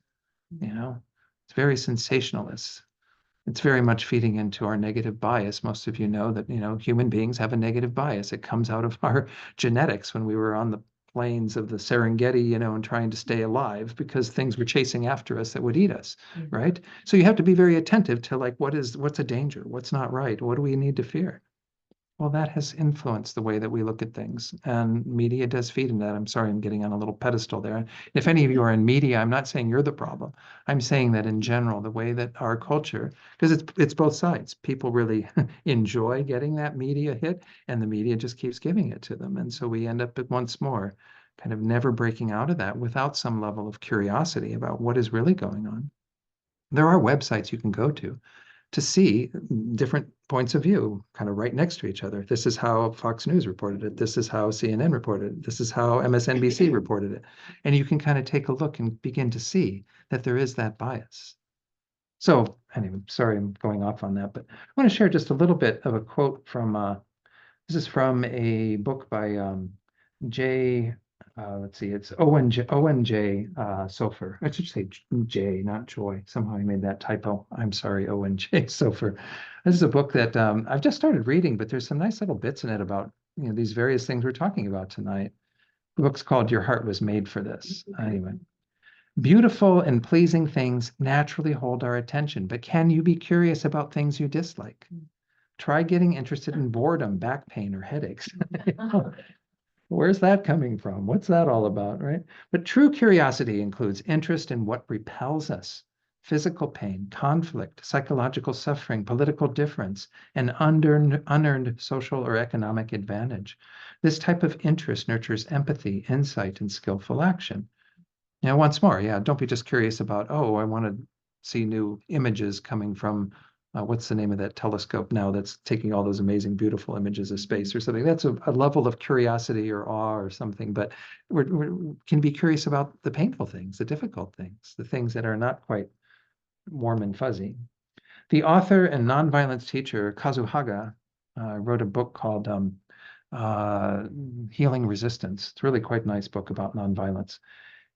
It's very sensationalist. It's very much feeding into our negative bias. Most of you know that, human beings have a negative bias. It comes out of our genetics when we were on the plains of the Serengeti, and trying to stay alive because things were chasing after us that would eat us, right? So you have to be very attentive to what's a danger? What's not right? What do we need to fear? Well, that has influenced the way that we look at things, and media does feed into that. I'm sorry, I'm getting on a little pedestal there. If any of you are in media, I'm not saying you're the problem. I'm saying that in general, the way that our culture, because it's both sides. People really enjoy getting that media hit, and the media just keeps giving it to them. And so we end up at once more kind of never breaking out of that without some level of curiosity about what is really going on. There are websites you can go to see different points of view kind of right next to each other. This is how Fox News reported it. This is how CNN reported it. This is how MSNBC reported it. And you can kind of take a look and begin to see that there is that bias. So anyway, sorry, I'm going off on that, but I want to share just a little bit of a quote from, this is from a book by J, let's see, it's Owen J. Sofer. I should say J, not Joy. Somehow I made that typo. I'm sorry, Owen J. Sofer. This is a book that I've just started reading, but there's some nice little bits in it about these various things we're talking about tonight. The book's called Your Heart Was Made for This. Anyway, beautiful and pleasing things naturally hold our attention, but can you be curious about things you dislike? Try getting interested in boredom, back pain, or headaches. Where's that coming from? What's that all about, right? But true curiosity includes interest in what repels us: physical pain, conflict, psychological suffering, political difference, and unearned social or economic advantage. This type of interest nurtures empathy, insight, and skillful action. Now, once more, yeah, don't be just curious about, oh, I want to see new images coming from what's the name of that telescope now that's taking all those amazing, beautiful images of space or something. That's a level of curiosity or awe or something, but we can be curious about the painful things, the difficult things, the things that are not quite warm and fuzzy. The author and nonviolence teacher Kazuhaga wrote a book called Healing Resistance. It's really quite a nice book about nonviolence.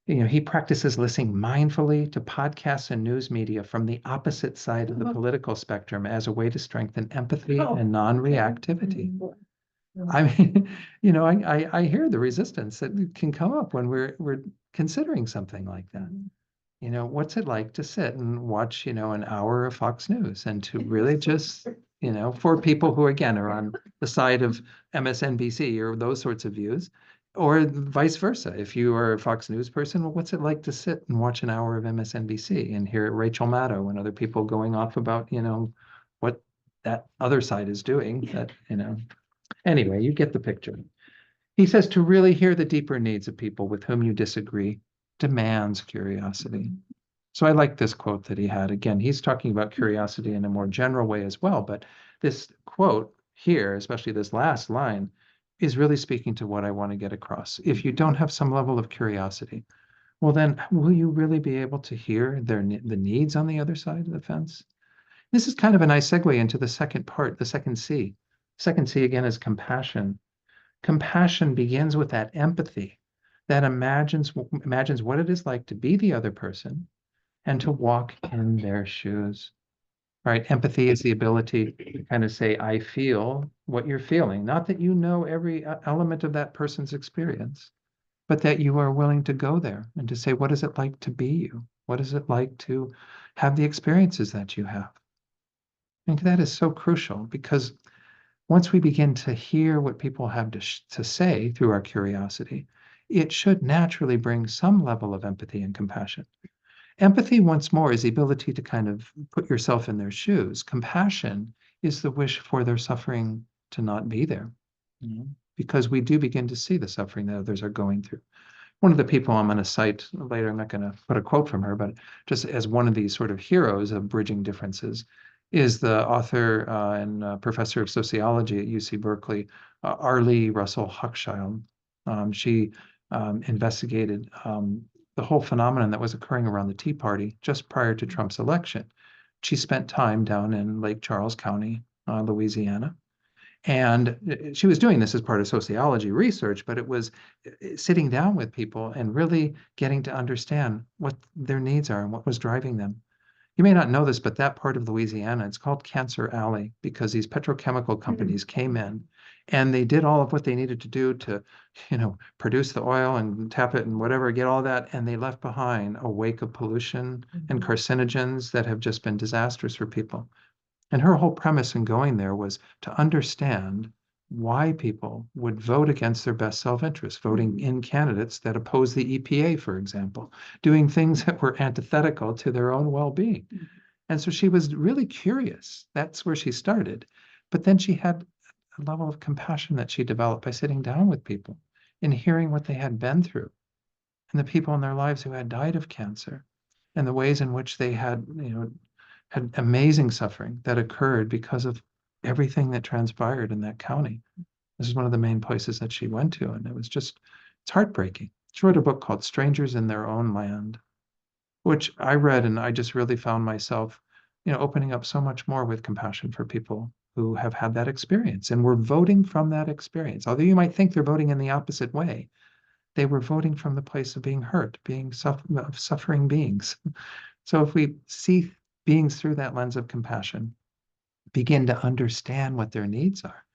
He practices listening mindfully to podcasts and news media from the opposite side of the political spectrum as a way to strengthen empathy and non-reactivity. I mean, I hear the resistance that can come up when we're considering something like that. What's it like to sit and watch, an hour of Fox News and to really just, for people who, again, are on the side of MSNBC or those sorts of views, or vice versa. If you are a Fox News person, well, what's it like to sit and watch an hour of MSNBC and hear Rachel Maddow and other people going off about, what that other side is doing that, anyway, you get the picture. He says to really hear the deeper needs of people with whom you disagree demands curiosity. So I like this quote that he had. Again, he's talking about curiosity in a more general way as well, but this quote here, especially this last line, is really speaking to what I want to get across. If you don't have some level of curiosity, well, then will you really be able to hear the needs on the other side of the fence? This is kind of a nice segue into the second part, the second C. Second C again is compassion. Compassion begins with that empathy that imagines what it is like to be the other person and to walk in their shoes. Right? Empathy is the ability to kind of say, I feel what you're feeling. Not that you know every element of that person's experience, but that you are willing to go there and to say, what is it like to be you? What is it like to have the experiences that you have? I think that is so crucial because once we begin to hear what people have to say through our curiosity, it should naturally bring some level of empathy and compassion. Empathy, once more, is the ability to kind of put yourself in their shoes. Compassion is the wish for their suffering to not be there, because we do begin to see the suffering that others are going through. One of the people I'm going to cite later, I'm not going to put a quote from her, but just as one of these sort of heroes of bridging differences, is the author and professor of sociology at UC Berkeley, Arlie Russell Hochschild. She investigated the whole phenomenon that was occurring around the Tea Party just prior to Trump's election. She spent time down in Lake Charles County, Louisiana. And she was doing this as part of sociology research, but it was sitting down with people and really getting to understand what their needs are and what was driving them. You may not know this, but that part of Louisiana, it's called Cancer Alley because these petrochemical companies came in and they did all of what they needed to do to, produce the oil and tap it and whatever, get all that. And they left behind a wake of pollution and carcinogens that have just been disastrous for people. And her whole premise in going there was to understand why people would vote against their best self-interest, voting in candidates that oppose the EPA, for example, doing things that were antithetical to their own well-being. And so she was really curious. That's where she started. But then she had a level of compassion that she developed by sitting down with people and hearing what they had been through, and the people in their lives who had died of cancer, and the ways in which they had, had amazing suffering that occurred because of everything that transpired in that county. This is one of the main places that she went to, and it's heartbreaking. She wrote a book called Strangers in Their Own Land, which I read, and I just really found myself, opening up so much more with compassion for people who have had that experience and were voting from that experience. Although you might think they're voting in the opposite way, they were voting from the place of being hurt, of suffering beings. So if we see beings through that lens of compassion, begin to understand what their needs are,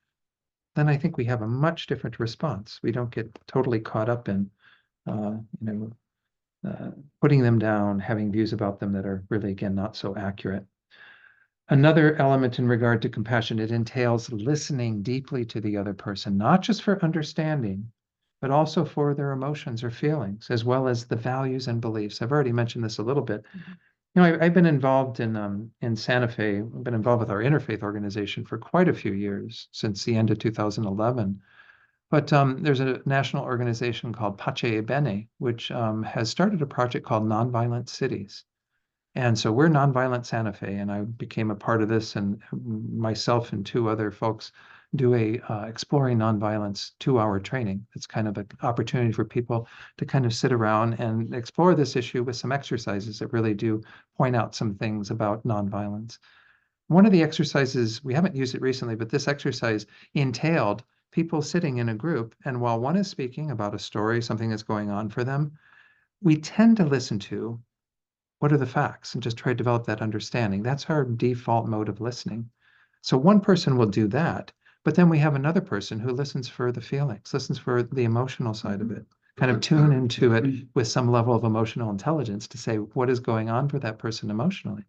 then I think we have a much different response. We don't get totally caught up in, putting them down, having views about them that are really, again, not so accurate. Another element in regard to compassion, it entails listening deeply to the other person, not just for understanding, but also for their emotions or feelings, as well as the values and beliefs. I've already mentioned this a little bit. I've been involved in Santa Fe. I've been involved with our interfaith organization for quite a few years, since the end of 2011. But there's a national organization called Pace Bene, which has started a project called Nonviolent Cities. And so we're Nonviolent Santa Fe, and I became a part of this, and myself and two other folks do a Exploring Nonviolence 2-hour training. It's kind of an opportunity for people to kind of sit around and explore this issue with some exercises that really do point out some things about nonviolence. One of the exercises, we haven't used it recently, but this exercise entailed people sitting in a group, and while one is speaking about a story, something that's going on for them, we tend to listen to what are the facts and just try to develop that understanding. That's our default mode of listening. So one person will do that, but then we have another person who listens for the feelings, listens for the emotional side of it, kind of tune into it with some level of emotional intelligence to say what is going on for that person emotionally.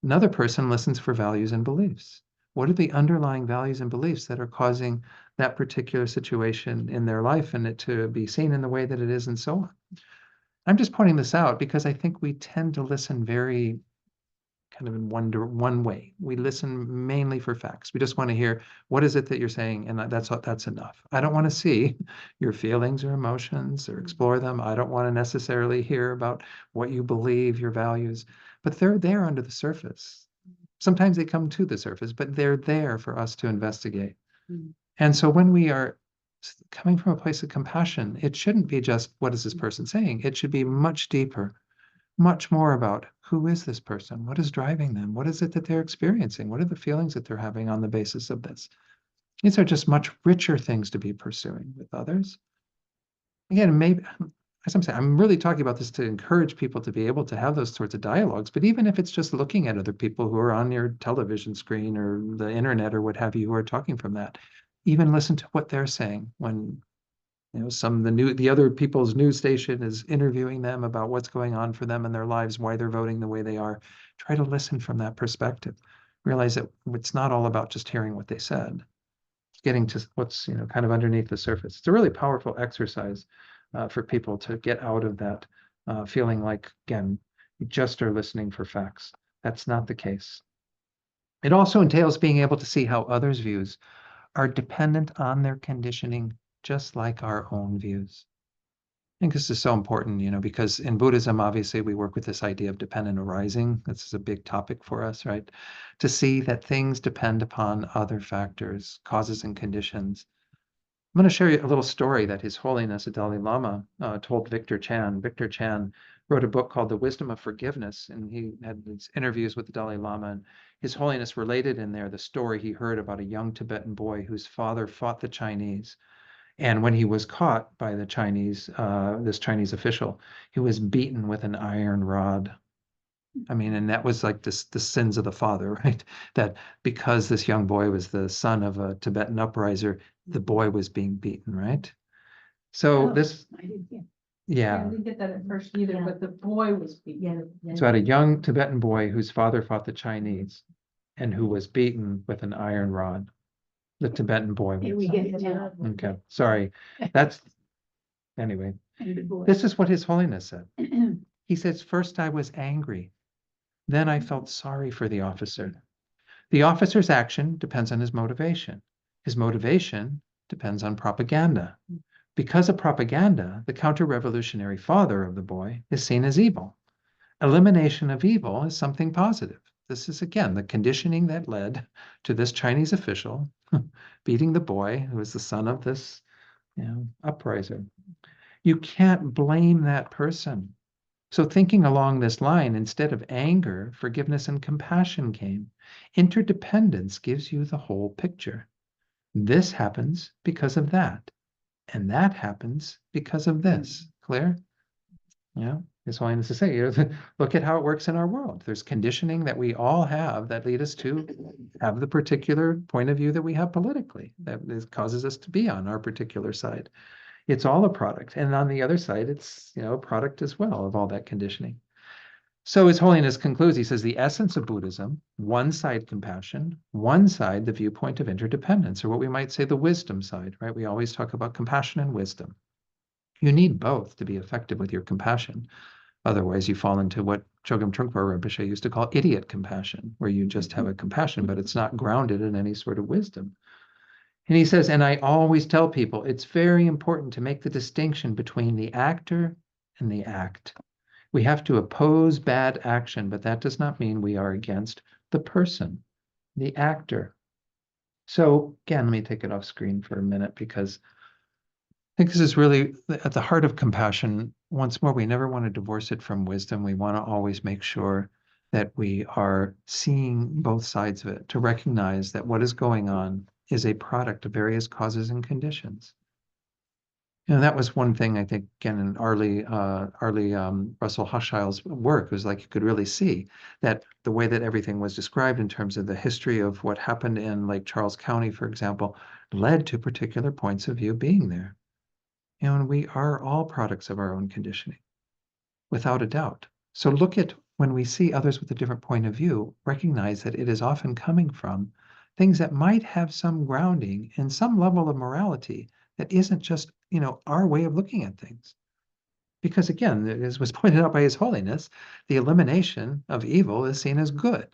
Another person listens for values and beliefs. What are the underlying values and beliefs that are causing that particular situation in their life and it to be seen in the way that it is, and so on? I'm just pointing this out because I think we tend to listen very kind of in one way. We listen mainly for facts. We just want to hear, what is it that you're saying? And that's enough. I don't want to see your feelings or emotions or explore them. I don't want to necessarily hear about what you believe, your values, but they're there under the surface. Sometimes they come to the surface, but they're there for us to investigate. And so when we are coming from a place of compassion, it shouldn't be just, what is this person saying? It should be much deeper, much more about, who is this person? What is driving them? What is it that they're experiencing? What are the feelings that they're having on the basis of this? These are just much richer things to be pursuing with others. Again, maybe, as I'm saying, I'm really talking about this to encourage people to be able to have those sorts of dialogues. But even if it's just looking at other people who are on your television screen or the internet or what have you, who are talking from that, even listen to what they're saying when the other people's news station is interviewing them about what's going on for them in their lives, why they're voting the way they are. Try to listen from that perspective. Realize that it's not all about just hearing what they said. It's getting to what's kind of underneath the surface. It's a really powerful exercise for people to get out of that feeling like, again, you just are listening for facts. That's not the case. It also entails being able to see how others' views are dependent on their conditioning, just like our own views. I think this is so important, because in Buddhism, obviously, we work with this idea of dependent arising. This is a big topic for us, right? To see that things depend upon other factors, causes and conditions. I'm going to share you a little story that His Holiness the Dalai Lama told Victor Chan. Victor Chan wrote a book called The Wisdom of Forgiveness, and he had these interviews with the Dalai Lama, and His Holiness related in there the story he heard about a young Tibetan boy whose father fought the Chinese. And when he was caught by the Chinese, this Chinese official, he was beaten with an iron rod. I mean, and that was like the sins of the father, right? That because this young boy was the son of a Tibetan upriser, the boy was being beaten, right? So this, I did, yeah. Yeah, I yeah. didn't get that at first either, Yeah. but the boy was beaten. So I had a young Tibetan boy whose father fought the Chinese and who was beaten with an iron rod. The Tibetan boy. Here we get it now. Okay, sorry. That's, anyway, And the boy. this is what His Holiness said. He says, first I was angry. Then I felt sorry for the officer. The officer's action depends on his motivation. His motivation depends on propaganda. Because of propaganda, the counter-revolutionary father of the boy is seen as evil. Elimination of evil is something positive. This is, again, the conditioning that led to this Chinese official beating the boy who is the son of this, upriser. You can't blame that person. So thinking along this line, instead of anger, forgiveness and compassion came. Interdependence gives you the whole picture. This happens because of that. And that happens because of this. Clear? His Holiness to say, look at how it works in our world. There's conditioning that we all have that lead us to have the particular point of view that we have politically, that causes us to be on our particular side. It's all a product. And on the other side, it's a product as well of all that conditioning. So His Holiness concludes, he says, the essence of Buddhism, one side compassion, one side the viewpoint of interdependence, or what we might say the wisdom side, right? We always talk about compassion and wisdom. You need both to be effective with your compassion. Otherwise, you fall into what Chogyam Trungpa Rinpoche used to call idiot compassion, where you just have a compassion, but it's not grounded in any sort of wisdom. And he says, and I always tell people, it's very important to make the distinction between the actor and the act. We have to oppose bad action, but that does not mean we are against the person, the actor. So again, let me take it off screen for a minute, because I think this is really at the heart of compassion. Once more, we never want to divorce it from wisdom. We want to always make sure that we are seeing both sides of it, to recognize that what is going on is a product of various causes and conditions. That was one thing I think, again, in Arlie Russell Hochschild's work, was like you could really see that the way that everything was described in terms of the history of what happened in Lake Charles County, for example, led to particular points of view being there. And we are all products of our own conditioning, without a doubt. So look at when we see others with a different point of view, recognize that it is often coming from things that might have some grounding in some level of morality that isn't just, our way of looking at things. Because again, as was pointed out by His Holiness, the elimination of evil is seen as good.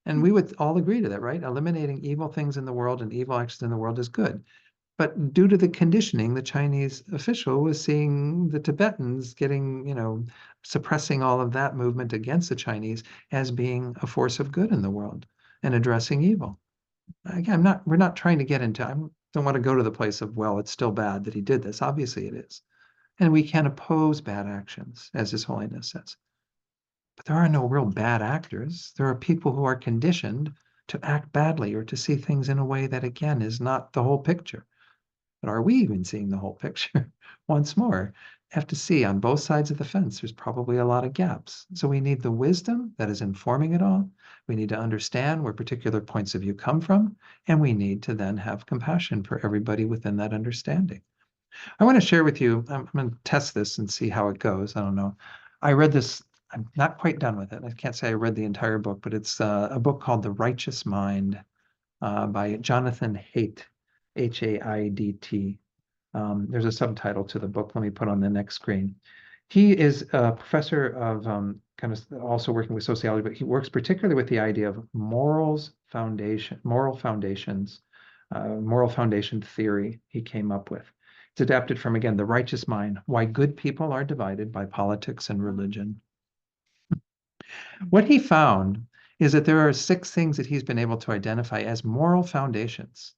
And we would all agree to that, right? Eliminating evil things in the world and evil actions in the world is good. But due to the conditioning, the Chinese official was seeing the Tibetans getting, suppressing all of that movement against the Chinese as being a force of good in the world and addressing evil. Again, we're not trying to get into, I don't want to go to the place of, well, it's still bad that he did this. Obviously it is. And we can oppose bad actions, as His Holiness says. But there are no real bad actors. There are people who are conditioned to act badly or to see things in a way that, again, is not the whole picture. But are we even seeing the whole picture? Once more, have to see on both sides of the fence, there's probably a lot of gaps. So we need the wisdom that is informing it all. We need to understand where particular points of view come from, and we need to then have compassion for everybody within that understanding. I want to share with you, I'm going to test this and see how it goes. I don't know. I read this, I'm not quite done with it. I can't say I read the entire book, but it's a book called The Righteous Mind by Jonathan Haidt. Haidt. There's a subtitle to the book. Let me put on the next screen. He is a professor of kind of also working with sociology, but he works particularly with the idea of moral foundation theory he came up with. It's adapted from, again, The Righteous Mind, Why Good People Are Divided by Politics and Religion. What he found is that there are 6 things that he's been able to identify as moral foundations,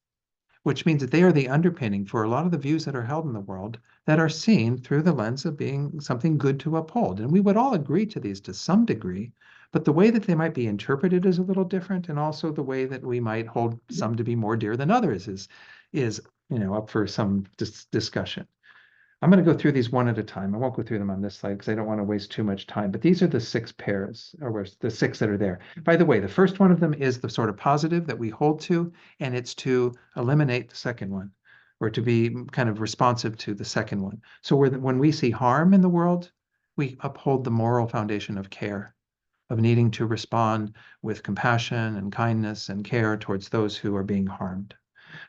which means that they are the underpinning for a lot of the views that are held in the world that are seen through the lens of being something good to uphold. And we would all agree to these to some degree, but the way that they might be interpreted is a little different, and also the way that we might hold some to be more dear than others is up for some discussion. I'm going to go through these one at a time. I won't go through them on this slide because I don't want to waste too much time, but these are the 6 pairs, or the 6 that are there. By the way, the first one of them is the sort of positive that we hold to, and it's to eliminate the second one, or to be kind of responsive to the second one. So when we see harm in the world, we uphold the moral foundation of care, of needing to respond with compassion and kindness and care towards those who are being harmed.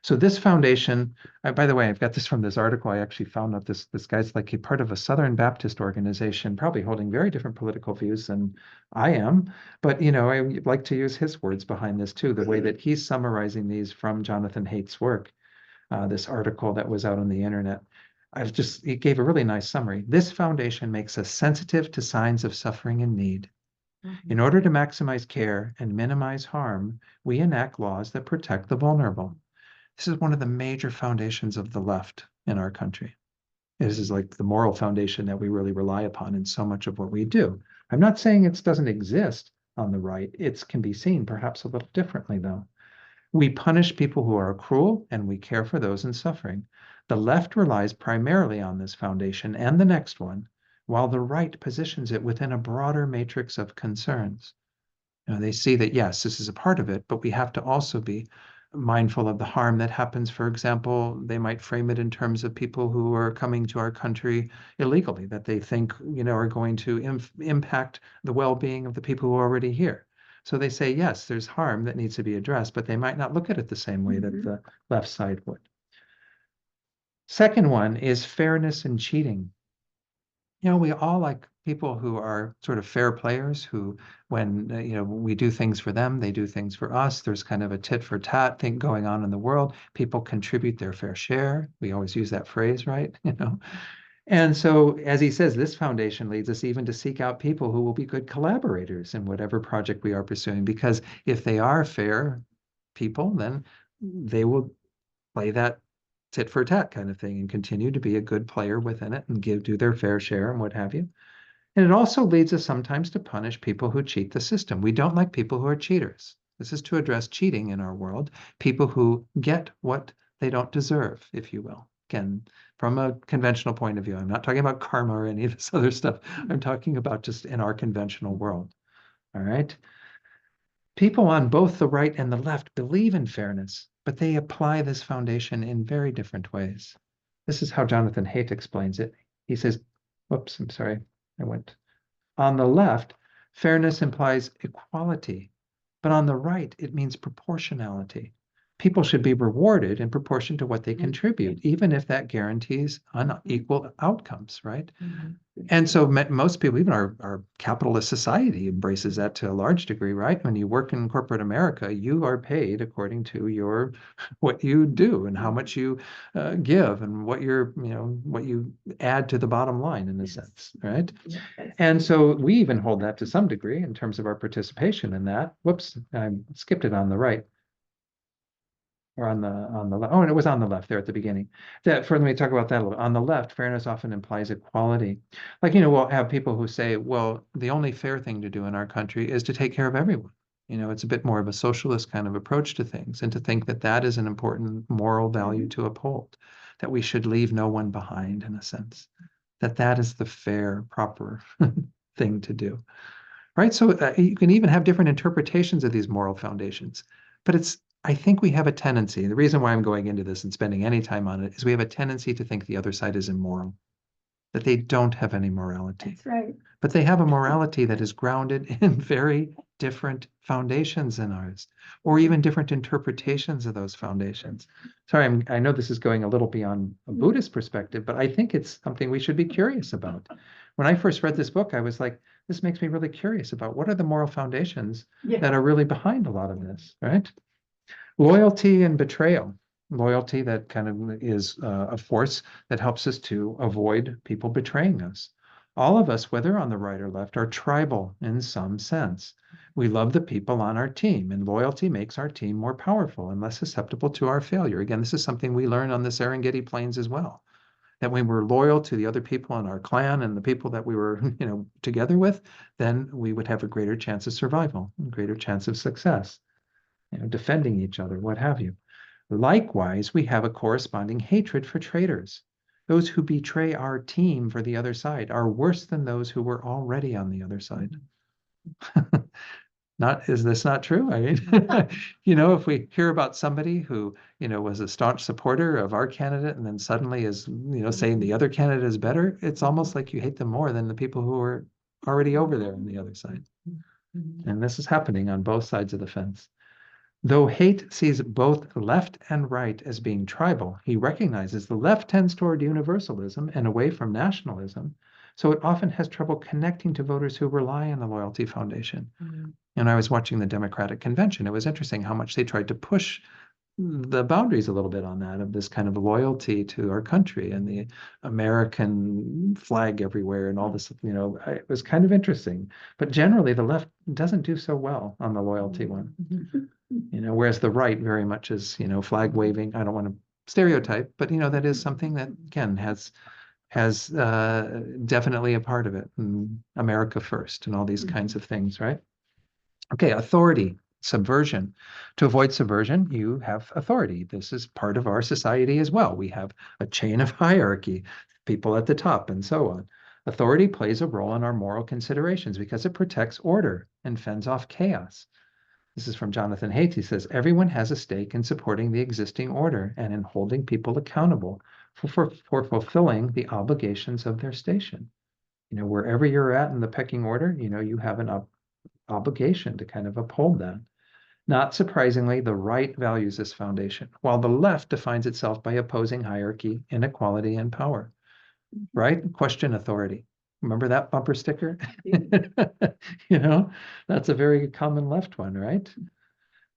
So this foundation, by the way, I've got this from this article. I actually found out this guy's like a part of a Southern Baptist organization, probably holding very different political views than I am. But I like to use his words behind this too, the way that he's summarizing these from Jonathan Haidt's work, this article that was out on the internet. He gave a really nice summary. This foundation makes us sensitive to signs of suffering and need. In order to maximize care and minimize harm, we enact laws that protect the vulnerable. This is one of the major foundations of the left in our country. This is like the moral foundation that we really rely upon in so much of what we do. I'm not saying it doesn't exist on the right. It can be seen perhaps a little differently, though. We punish people who are cruel and we care for those in suffering. The left relies primarily on this foundation and the next one, while the right positions it within a broader matrix of concerns. They see that, yes, this is a part of it, but we have to also be mindful of the harm that happens. For example, they might frame it in terms of people who are coming to our country illegally, that they think, are going to impact the well-being of the people who are already here. So they say, yes, there's harm that needs to be addressed, but they might not look at it the same way that the left side would. Second one is fairness and cheating. We all like people who are sort of fair players who, when, we do things for them, they do things for us. There's kind of a tit for tat thing going on in the world. People contribute their fair share. We always use that phrase, right? And so, as he says, this foundation leads us even to seek out people who will be good collaborators in whatever project we are pursuing, because if they are fair people, then they will play that tit for tat kind of thing and continue to be a good player within it and do their fair share and what have you. And it also leads us sometimes to punish people who cheat the system. We don't like people who are cheaters. This is to address cheating in our world, people who get what they don't deserve, if you will. Again, from a conventional point of view, I'm not talking about karma or any of this other stuff. I'm talking about just in our conventional world. All right. People on both the right and the left believe in fairness, but they apply this foundation in very different ways. This is how Jonathan Haidt explains it. He says, whoops, I'm sorry, I went. On the left, fairness implies equality, but on the right, it means proportionality. People should be rewarded in proportion to what they contribute, even if that guarantees unequal outcomes, right? And so most people, even our capitalist society, embraces that to a large degree, right? When you work in corporate America, you are paid according to what you do and how much you give and what what you add to the bottom line in a sense, right? And so we even hold that to some degree in terms of our participation in that. Whoops, I skipped it on the right. Or on the left. Oh, and it was on the left there at the beginning. Let me talk about that a little. On the left, fairness often implies equality. Like, we'll have people who say, well, the only fair thing to do in our country is to take care of everyone. It's a bit more of a socialist kind of approach to things, and to think that that is an important moral value to uphold, that we should leave no one behind in a sense, that is the fair, proper thing to do. Right? So you can even have different interpretations of these moral foundations, but I think we have a tendency, the reason why I'm going into this and spending any time on it is we have a tendency to think the other side is immoral, that they don't have any morality. That's right. But they have a morality that is grounded in very different foundations than ours, or even different interpretations of those foundations. Sorry, I know this is going a little beyond a Buddhist perspective, but I think it's something we should be curious about. When I first read this book, I was like, this makes me really curious about what are the moral foundations that are really behind a lot of this, right? Loyalty and betrayal. Loyalty that kind of is a force that helps us to avoid people betraying us. All of us, whether on the right or left, are tribal in some sense. We love the people on our team, and loyalty makes our team more powerful and less susceptible to our failure. Again, this is something we learn on the Serengeti Plains as well, that when we're loyal to the other people in our clan and the people that we were, together with, then we would have a greater chance of survival, a greater chance of success. Defending each other, what have you. Likewise, we have a corresponding hatred for traitors. Those who betray our team for the other side are worse than those who were already on the other side. Is this not true? I mean, if we hear about somebody who, was a staunch supporter of our candidate and then suddenly is, saying the other candidate is better, it's almost like you hate them more than the people who are already over there on the other side. And this is happening on both sides of the fence. Though hate sees both left and right as being tribal, he recognizes the left tends toward universalism and away from nationalism, so it often has trouble connecting to voters who rely on the loyalty foundation. And I was watching the Democratic convention. It was interesting how much they tried to push the boundaries a little bit on that, of this kind of loyalty to our country and the American flag everywhere and all this, it was kind of interesting. But generally, the left doesn't do so well on the loyalty one, whereas the right very much is, flag waving. I don't want to stereotype, but that is something that, again, has definitely a part of it. And America first and all these kinds of things, right? Okay, authority, subversion. To avoid subversion, you have authority. This is part of our society as well. We have a chain of hierarchy, people at the top, and so on. Authority plays a role in our moral considerations because it protects order and fends off chaos. This is from Jonathan Haidt. He says, everyone has a stake in supporting the existing order and in holding people accountable for fulfilling the obligations of their station. Wherever you're at in the pecking order, you have an obligation to kind of uphold that. Not surprisingly, the right values this foundation, while the left defines itself by opposing hierarchy, inequality, and power. Right? Question authority. Remember that bumper sticker? That's a very common left one, right?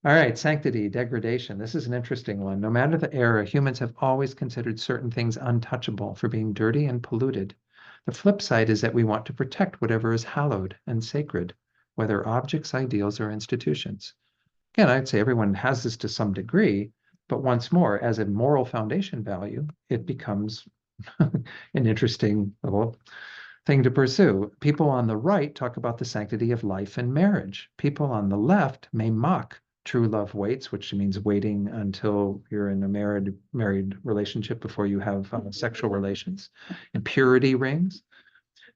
All right, sanctity, degradation. This is an interesting one. No matter the era, humans have always considered certain things untouchable for being dirty and polluted. The flip side is that we want to protect whatever is hallowed and sacred, whether objects, ideals, or institutions. Again, I'd say everyone has this to some degree, but once more, as a moral foundation value, it becomes an interesting little thing to pursue. People on the right talk about the sanctity of life and marriage. People on the left may mock true love waits, which means waiting until you're in a married relationship before you have sexual relations, and purity rings.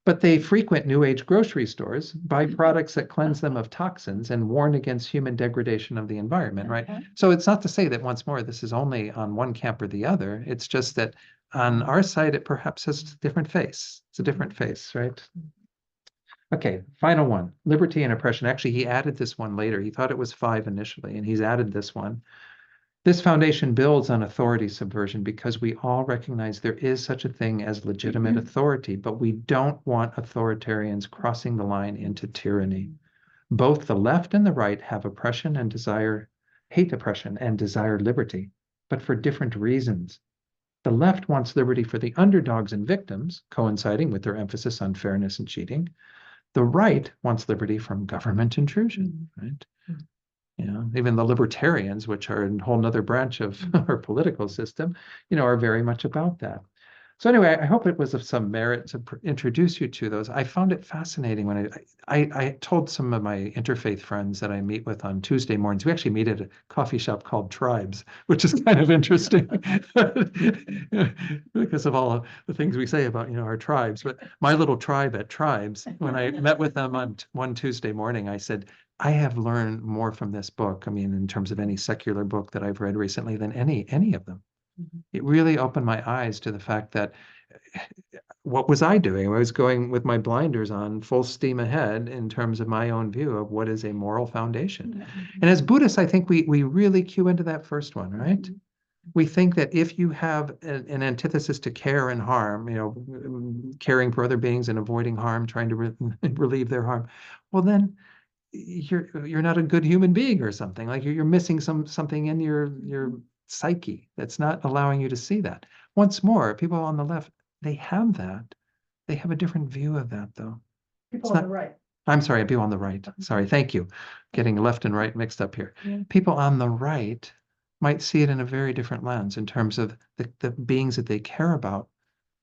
But they frequent New Age grocery stores, buy products that cleanse them of toxins, and warn against human degradation of the environment, right? So it's not to say that, once more, this is only on one camp or the other. It's just that on our side, it perhaps has a different face. It's a different face, right? Okay, final one, liberty and oppression. Actually, he added this one later. He thought it was 5 initially, and he's added this one. This foundation builds on authority subversion because we all recognize there is such a thing as legitimate authority, but we don't want authoritarians crossing the line into tyranny. Both the left and the right have oppression and hate oppression and desire liberty, but for different reasons. The left wants liberty for the underdogs and victims, coinciding with their emphasis on fairness and cheating. The right wants liberty from government intrusion, right? Even the libertarians, which are a whole nother branch of our political system, are very much about that. So anyway, I hope it was of some merit to introduce you to those. I found it fascinating when I told some of my interfaith friends that I meet with on Tuesday mornings. We actually meet at a coffee shop called Tribes, which is kind of interesting because of all the things we say about, our tribes. But my little tribe at Tribes, when I met with them on one Tuesday morning, I said, I have learned more from this book, in terms of any secular book that I've read recently, than any of them. It really opened my eyes to the fact that what was I doing? I was going with my blinders on, full steam ahead in terms of my own view of what is a moral foundation. And as Buddhists, I think we really cue into that first one, right? We think that if you have an antithesis to care and harm, caring for other beings and avoiding harm, trying to relieve their harm, well, then you're not a good human being or something. Like you're missing something in your psyche that's not allowing you to see that. Once more, people on the left, they have that. They have a different view of that, though. People on the right. I'm sorry, people on the right. Sorry, thank you. Getting left and right mixed up here. People on the right might see it in a very different lens in terms of the beings that they care about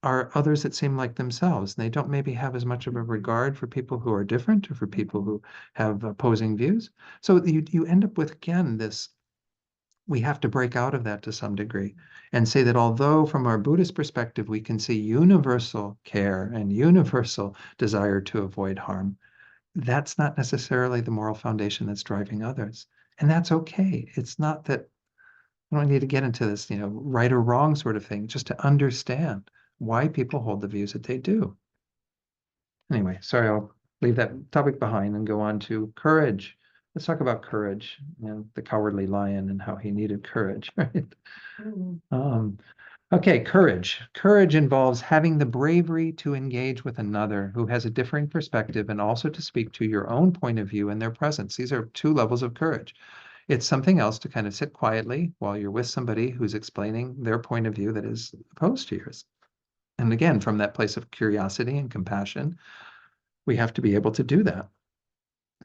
are others that seem like themselves. They don't maybe have as much of a regard for people who are different or for people who have opposing views. So you end up with, again, this, we have to break out of that to some degree and say that although from our Buddhist perspective, we can see universal care and universal desire to avoid harm, that's not necessarily the moral foundation that's driving others. And that's okay. It's not that we don't need to get into this, right or wrong sort of thing, just to understand why people hold the views that they do. Anyway, sorry, I'll leave that topic behind and go on to courage. let's talk about courage and the cowardly lion and how he needed courage, right? Okay, courage. Courage involves having the bravery to engage with another who has a differing perspective and also to speak to your own point of view in their presence. These are two levels of courage. It's something else to kind of sit quietly while you're with somebody who's explaining their point of view that is opposed to yours. And again, from that place of curiosity and compassion, we have to be able to do that.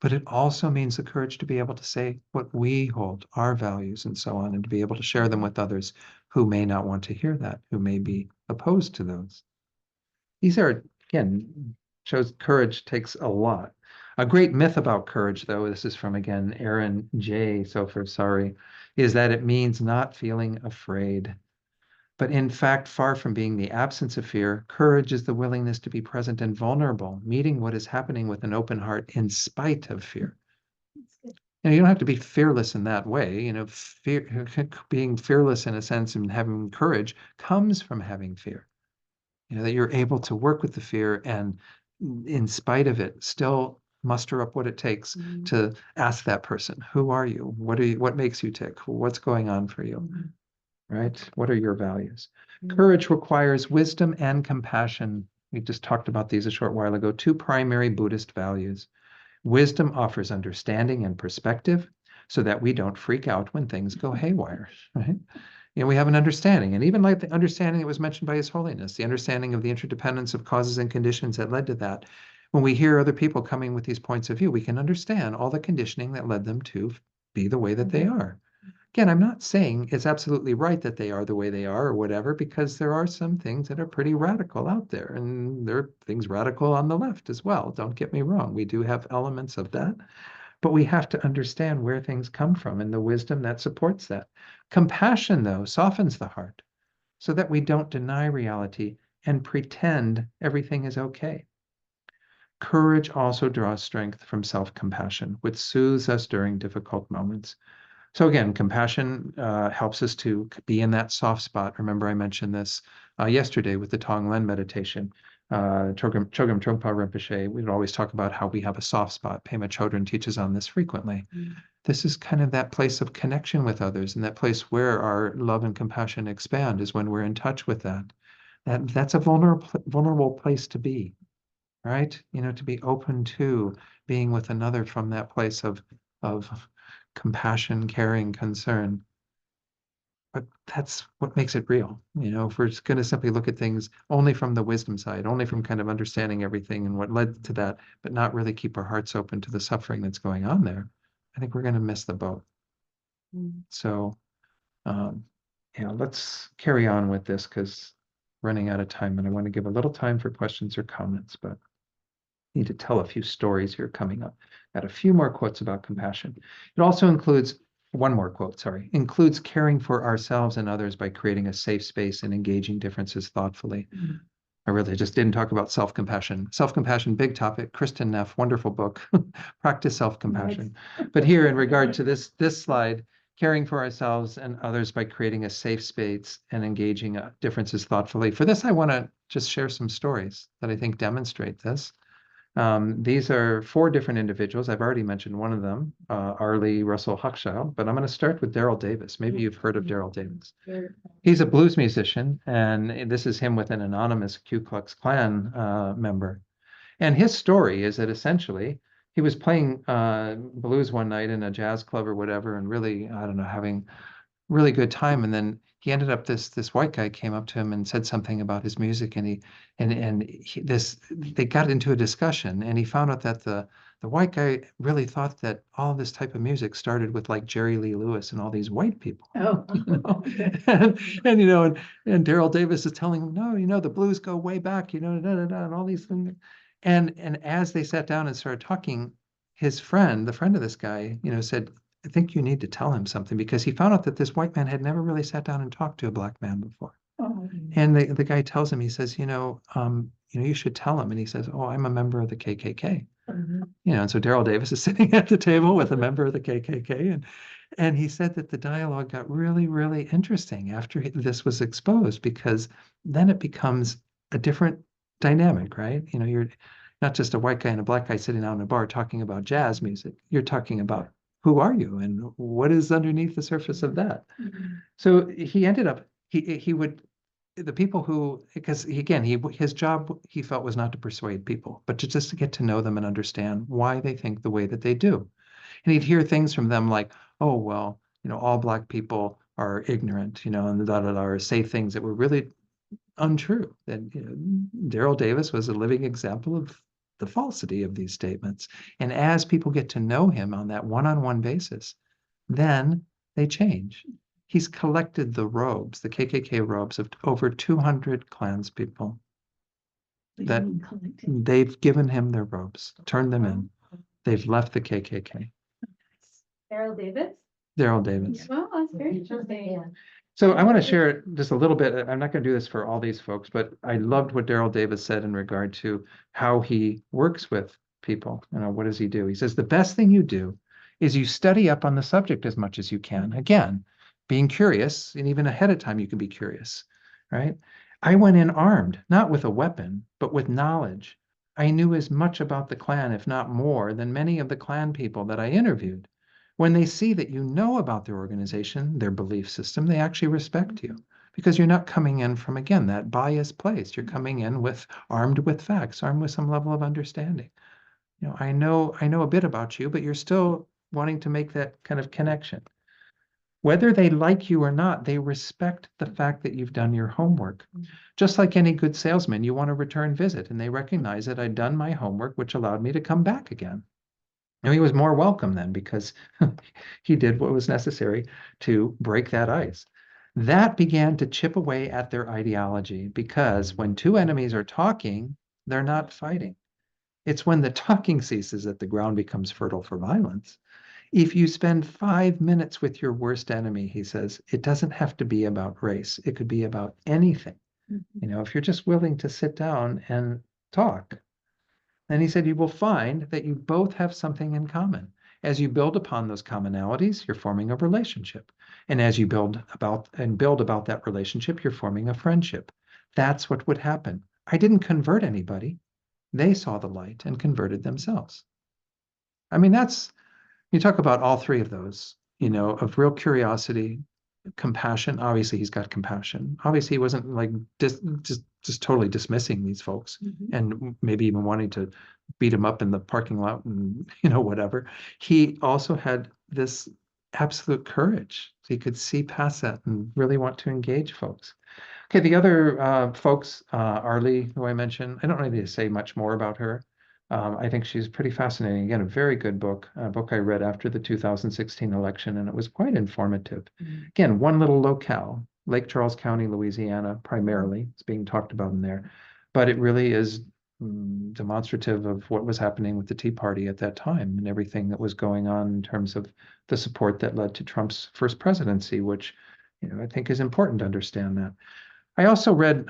But it also means the courage to be able to say what we hold, our values, and so on, and to be able to share them with others who may not want to hear that, who may be opposed to those. These are, again, shows courage takes a lot. A great myth about courage, though, this is from, again, Aaron J. Sofer, sorry, is that it means not feeling afraid. But in fact, far from being the absence of fear, courage is the willingness to be present and vulnerable, meeting what is happening with an open heart in spite of fear. And you don't have to be fearless in that way. Fear, being fearless in a sense and having courage comes from having fear. That you're able to work with the fear and in spite of it, still muster up what it takes to ask that person, who are you? What makes you tick? What's going on for you? Right? What are your values? Courage requires wisdom and compassion. We just talked about these a short while ago, two primary Buddhist values. Wisdom offers understanding and perspective so that we don't freak out when things go haywire, right? We have an understanding, and even like the understanding that was mentioned by His Holiness, the understanding of the interdependence of causes and conditions that led to that. When we hear other people coming with these points of view, we can understand all the conditioning that led them to be the way that they are. Again, I'm not saying it's absolutely right that they are the way they are or whatever, because there are some things that are pretty radical out there, and there are things radical on the left as well. Don't get me wrong. We do have elements of that, but we have to understand where things come from and the wisdom that supports that. Compassion, though, softens the heart so that we don't deny reality and pretend everything is okay. Courage also draws strength from self-compassion, which soothes us during difficult moments. So again, compassion helps us to be in that soft spot. Remember, I mentioned this yesterday with the Tonglen meditation. Chogyam Trungpa Rinpoche, we would always talk about how we have a soft spot. Pema Chodron teaches on this frequently. This is kind of that place of connection with others, and that place where our love and compassion expand is when we're in touch with that. That's a vulnerable place to be, right? To be open to being with another from that place of compassion, caring, concern. But that's what makes it real. If we're just going to simply look at things only from the wisdom side, only from kind of understanding everything and what led to that, but not really keep our hearts open to the suffering that's going on there, I think we're going to miss the boat. So, let's carry on with this because running out of time, and I want to give a little time for questions or comments, but need to tell a few stories here coming up. Got a few more quotes about compassion. It also includes one more quote, includes caring for ourselves and others by creating a safe space and engaging differences thoughtfully. I really just didn't talk about self-compassion. Self-compassion, big topic. Kristen Neff, wonderful book. Practice self-compassion. But here, in regard to this slide, caring for ourselves and others by creating a safe space and engaging differences thoughtfully. For this, I want to just share some stories that I think demonstrate this. These are 4 different individuals. I've already mentioned one of them, Arlie Russell Huckshaw, but I'm going to start with Daryl Davis. Maybe you've heard of Daryl Davis. He's a blues musician, and this is him with an anonymous Ku Klux Klan member. And his story is that essentially he was playing blues one night in a jazz club or whatever, and really, I don't know, having really good time. And then he ended up this white guy came up to him and said something about his music, and they got into a discussion, and he found out that the white guy really thought that all this type of music started with like Jerry Lee Lewis and all these white people. Oh, And Daryl Davis is telling him, no, the blues go way back, and all these things. And as they sat down and started talking, his friend, the friend of this guy, said, I think you need to tell him something, because he found out that this white man had never really sat down and talked to a black man before. And the guy tells him, he says, you should tell him. And he says, oh, I'm a member of the KKK. And so Daryl Davis is sitting at the table with a member of the KKK. And he said that the dialogue got really, really interesting after this was exposed, because then it becomes a different dynamic, right? You're not just a white guy and a black guy sitting down in a bar talking about jazz music. You're talking about who are you and what is underneath the surface of that? So he ended up, he would, the people who, because again, his job, he felt, was not to persuade people, but to just to get to know them and understand why they think the way that they do. And he'd hear things from them like, oh, well, all Black people are ignorant, and or say things that were really untrue. That Daryl Davis was a living example of the falsity of these statements. And as people get to know him on that one-on-one basis, then they change. He's collected the robes, the KKK robes of over 200 clanspeople. That they've given him their robes, turned them in. They've left the KKK. Daryl Davis? Daryl Davis. Well, that's very interesting. So I want to share just a little bit. I'm not going to do this for all these folks, but I loved what Daryl Davis said in regard to how he works with people. What does he do? He says, the best thing you do is you study up on the subject as much as you can. Again, being curious, and even ahead of time, you can be curious, right? I went in armed, not with a weapon, but with knowledge. I knew as much about the Klan, if not more, than many of the Klan people that I interviewed. When they see that you know about their organization, their belief system, they actually respect you because you're not coming in from, again, that biased place. You're coming in armed with facts, armed with some level of understanding. I know a bit about you, but you're still wanting to make that kind of connection. Whether they like you or not, they respect the fact that you've done your homework. Just like any good salesman, you want a return visit, and they recognize that I'd done my homework, which allowed me to come back again. He was more welcome then because he did what was necessary to break that ice. That began to chip away at their ideology because when two enemies are talking, they're not fighting. It's when the talking ceases that the ground becomes fertile for violence. If you spend 5 minutes with your worst enemy, he says, it doesn't have to be about race. It could be about anything. If you're just willing to sit down and talk. And he said, you will find that you both have something in common. As you build upon those commonalities, you're forming a relationship. And as you build about that relationship, you're forming a friendship. That's what would happen. I didn't convert anybody. They saw the light and converted themselves. I mean, you talk about all three of those, of real curiosity, compassion. Obviously, he's got compassion. Obviously, he wasn't like just totally dismissing these folks and maybe even wanting to beat them up in the parking lot and whatever. He also had this absolute courage. He could see past that and really want to engage folks. Okay, the other folks, Arlie, who I mentioned, I don't really need to say much more about her. I think she's pretty fascinating. Again, a very good book, a book I read after the 2016 election, and it was quite informative. Again, one little locale, Lake Charles County, Louisiana, primarily, it's being talked about in there, but it really is demonstrative of what was happening with the Tea Party at that time and everything that was going on in terms of the support that led to Trump's first presidency, which, I think is important to understand that. I also read,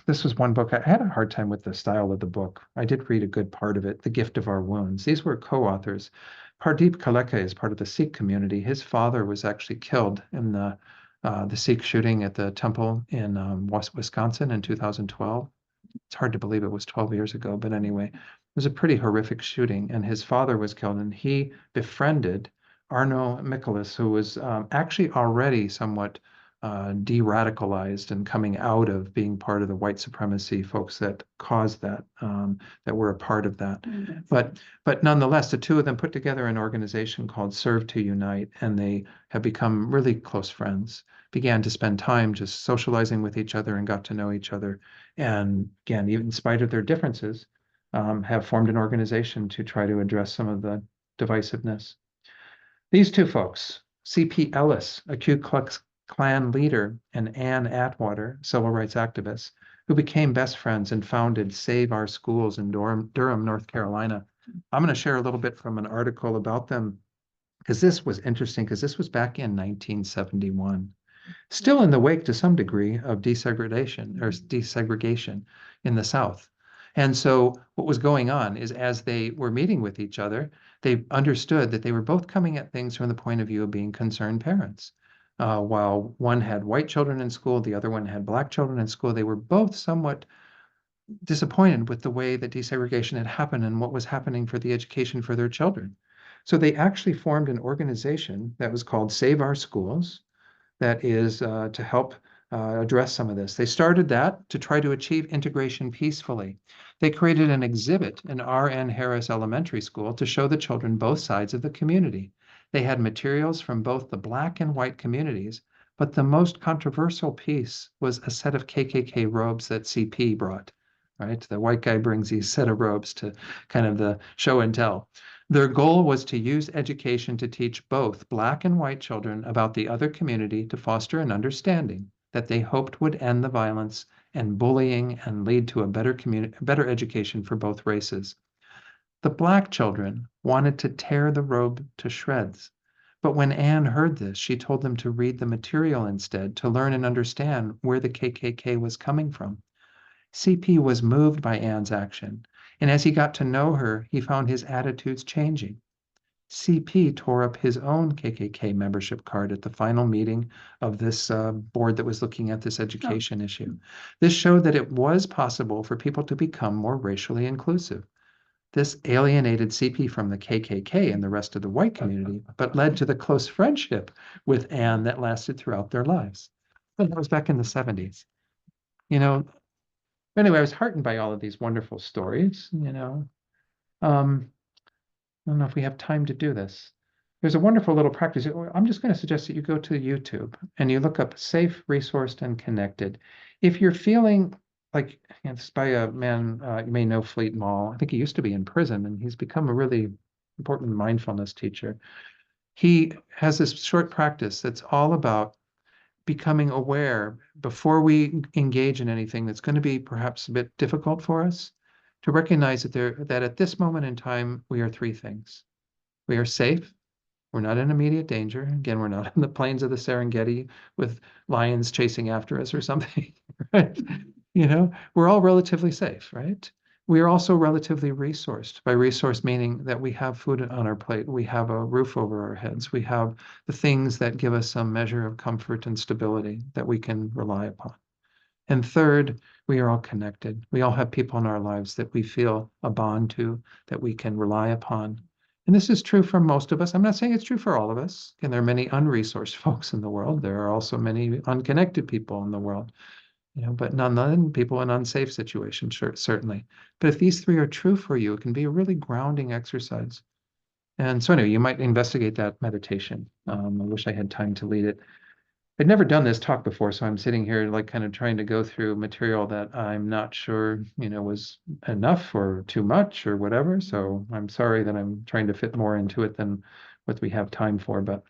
this was one book, I had a hard time with the style of the book. I did read a good part of it, The Gift of Our Wounds. These were co-authors. Pardeep Kaleka is part of the Sikh community. His father was actually killed in the Sikh shooting at the temple in Wisconsin in 2012. It's hard to believe it was 12 years ago, but anyway, it was a pretty horrific shooting, and his father was killed, and he befriended Arno Michaelis, who was actually already somewhat de-radicalized and coming out of being part of the white supremacy folks that caused that, that were a part of that. But nonetheless, the two of them put together an organization called Serve to Unite, and they have become really close friends, began to spend time just socializing with each other and got to know each other. And again, even in spite of their differences, have formed an organization to try to address some of the divisiveness. These two folks, C.P. Ellis, a Ku Klux Klan leader, and Ann Atwater, civil rights activist, who became best friends and founded Save Our Schools in Durham, North Carolina. I'm going to share a little bit from an article about them because this was interesting because this was back in 1971, still in the wake to some degree of desegregation in the South. And so what was going on is as they were meeting with each other, they understood that they were both coming at things from the point of view of being concerned parents. While one had white children in school, the other one had Black children in school, they were both somewhat disappointed with the way that desegregation had happened and what was happening for the education for their children. So they actually formed an organization that was called Save Our Schools, that is to help address some of this. They started that to try to achieve integration peacefully. They created an exhibit in R.N. Harris Elementary School to show the children both sides of the community. They had materials from both the Black and white communities, but the most controversial piece was a set of KKK robes that CP brought, right? The white guy brings these set of robes to kind of the show and tell. Their goal was to use education to teach both Black and white children about the other community to foster an understanding that they hoped would end the violence and bullying and lead to a better education for both races. The Black children wanted to tear the robe to shreds. But when Anne heard this, she told them to read the material instead to learn and understand where the KKK was coming from. CP was moved by Anne's action, and as he got to know her, he found his attitudes changing. CP tore up his own KKK membership card at the final meeting of this board that was looking at this education issue. This showed that it was possible for people to become more racially inclusive. This alienated CP from the KKK and the rest of the white community, but led to the close friendship with Anne that lasted throughout their lives. And that was back in the 70s. You know, anyway, I was heartened by all of these wonderful stories, you know. I don't know if we have time to do this. There's a wonderful little practice. I'm just going to suggest that you go to YouTube and you look up safe, resourced, and connected. If you're feeling like, it's by a man, you may know Fleet Mall. I think he used to be in prison and he's become a really important mindfulness teacher. He has this short practice that's all about becoming aware before we engage in anything that's going to be perhaps a bit difficult for us, to recognize that at this moment in time, we are three things. We are safe. We're not in immediate danger. Again, we're not in the plains of the Serengeti with lions chasing after us or something, right? You know, we're all relatively safe, right? We are also relatively resourced. By resource meaning that we have food on our plate, we have a roof over our heads, we have the things that give us some measure of comfort and stability that we can rely upon. And third, we are all connected. We all have people in our lives that we feel a bond to, that we can rely upon. And this is true for most of us. I'm not saying it's true for all of us. And there are many unresourced folks in the world. There are also many unconnected people in the world, you know, but none people in unsafe situations, certainly. But if these three are true for you, it can be a really grounding exercise. And so anyway, you might investigate that meditation. I wish I had time to lead it. I'd never done this talk before, so I'm sitting here like kind of trying to go through material that I'm not sure, you know, was enough or too much or whatever. So I'm sorry that I'm trying to fit more into it than what we have time for. But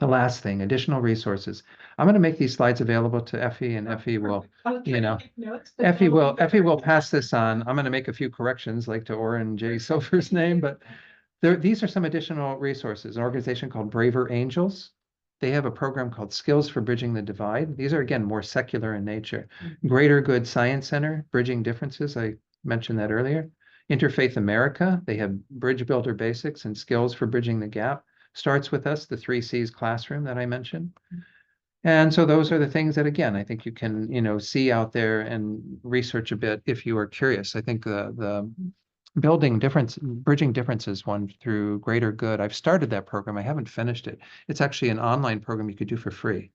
the last thing, additional resources. I'm going to make these slides available to Effie, and Effie will, you know, Effie will pass this on. I'm going to make a few corrections, like to Oren J. Silver's name, but these are some additional resources. An organization called Braver Angels. They have a program called Skills for Bridging the Divide. These are, again, more secular in nature. Greater Good Science Center, Bridging Differences. I mentioned that earlier. Interfaith America. They have Bridge Builder Basics and Skills for Bridging the Gap. Starts With Us, the 3 C's classroom that I mentioned. And so those are the things that, again, I think you can, you know, see out there and research a bit if you are curious. I think the Bridging Differences one through Greater Good. I've started that program. I haven't finished it. It's actually an online program you could do for free.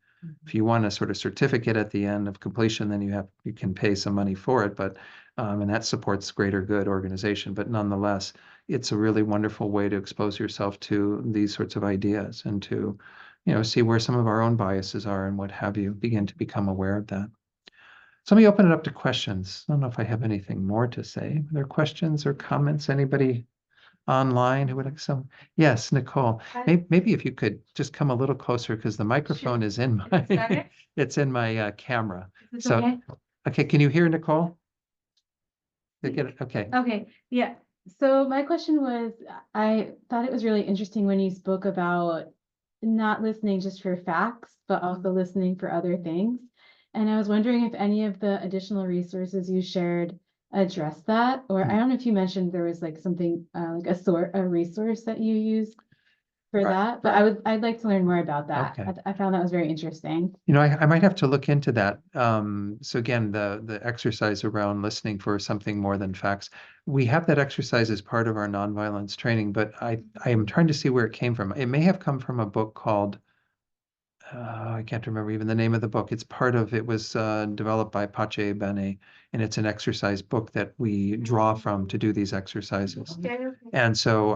If you want a sort of certificate at the end of completion, then you can pay some money for it. But and that supports Greater Good organization. But nonetheless, it's a really wonderful way to expose yourself to these sorts of ideas and to, you know, see where some of our own biases are and what have you. Begin to become aware of that. So let me open it up to questions. I don't know if I have anything more to say. Are there questions or comments? Anybody online who would like some? Yes, Nicole. Maybe if you could just come a little closer because the microphone is in my it's in my camera. So okay, can you hear Nicole? Okay. Okay, yeah. So my question was, I thought it was really interesting when you spoke about not listening just for facts, but also listening for other things. And I was wondering if any of the additional resources you shared address that, or I don't know if you mentioned there was like something like a resource that you used. for Right, that, but I'd like to learn more about that. Okay. I found that was very interesting. I might have to look into that. So again, the exercise around listening for something more than facts. We have that exercise as part of our nonviolence training, but I am trying to see where it came from. It may have come from a book called, I can't remember even the name of the book. It was developed by Pache Bene, and it's an exercise book that we draw from to do these exercises. And so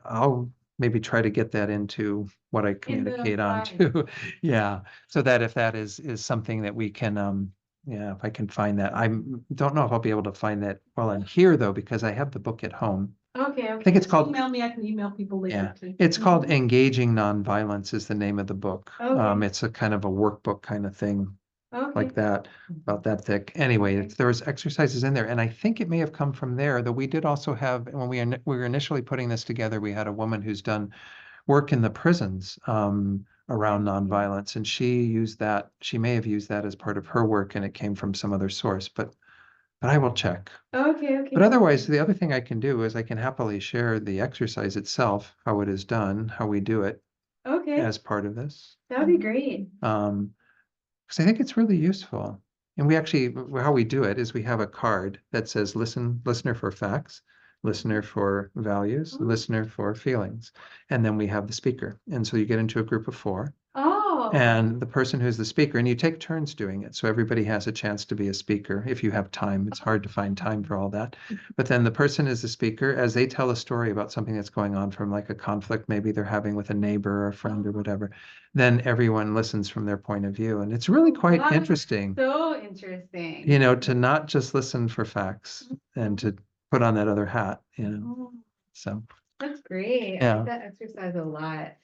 I'll maybe try to get that into what I communicate on to. Yeah. So that if that is something that we can, yeah, if I can find that. I don't know if I'll be able to find that while I'm here though, because I have the book at home. Okay, I think it's called, Email me, I can email people yeah, later too. it's called Engaging Nonviolence is the name of the book. Okay. It's a kind of a workbok kind of thing Okay. like that, about that thick. Anyway, there was exercises in there, and I think it may have come from there, though we did also have, when we were initially putting this together, we had a woman who's done work in the prisons around nonviolence, and she may have used that as part of her work, and it came from some other source, but I will check. Okay. But otherwise, the other thing I can do is I can happily share the exercise itself, how it is done, how we do it Okay, as part of this. that'd be great. Because I think it's really useful. And we actually, how we do it is we have a card that says listener for facts, listener for values, listener for feelings. And then we have the speaker. And so you get into a group of 4. Oh. And the person who's the speaker, and you take turns doing it. So everybody has a chance to be a speaker if you have time. It's hard to find time for all that. But then the person is the speaker as they tell a story about something that's going on from like a conflict maybe they're having with a neighbor or a friend or whatever. Then everyone listens from their point of view. And it's really quite Wow, interesting, So interesting. to not just listen for facts and to put on that other hat, Oh, So that's great. I Yeah. like that exercise a lot.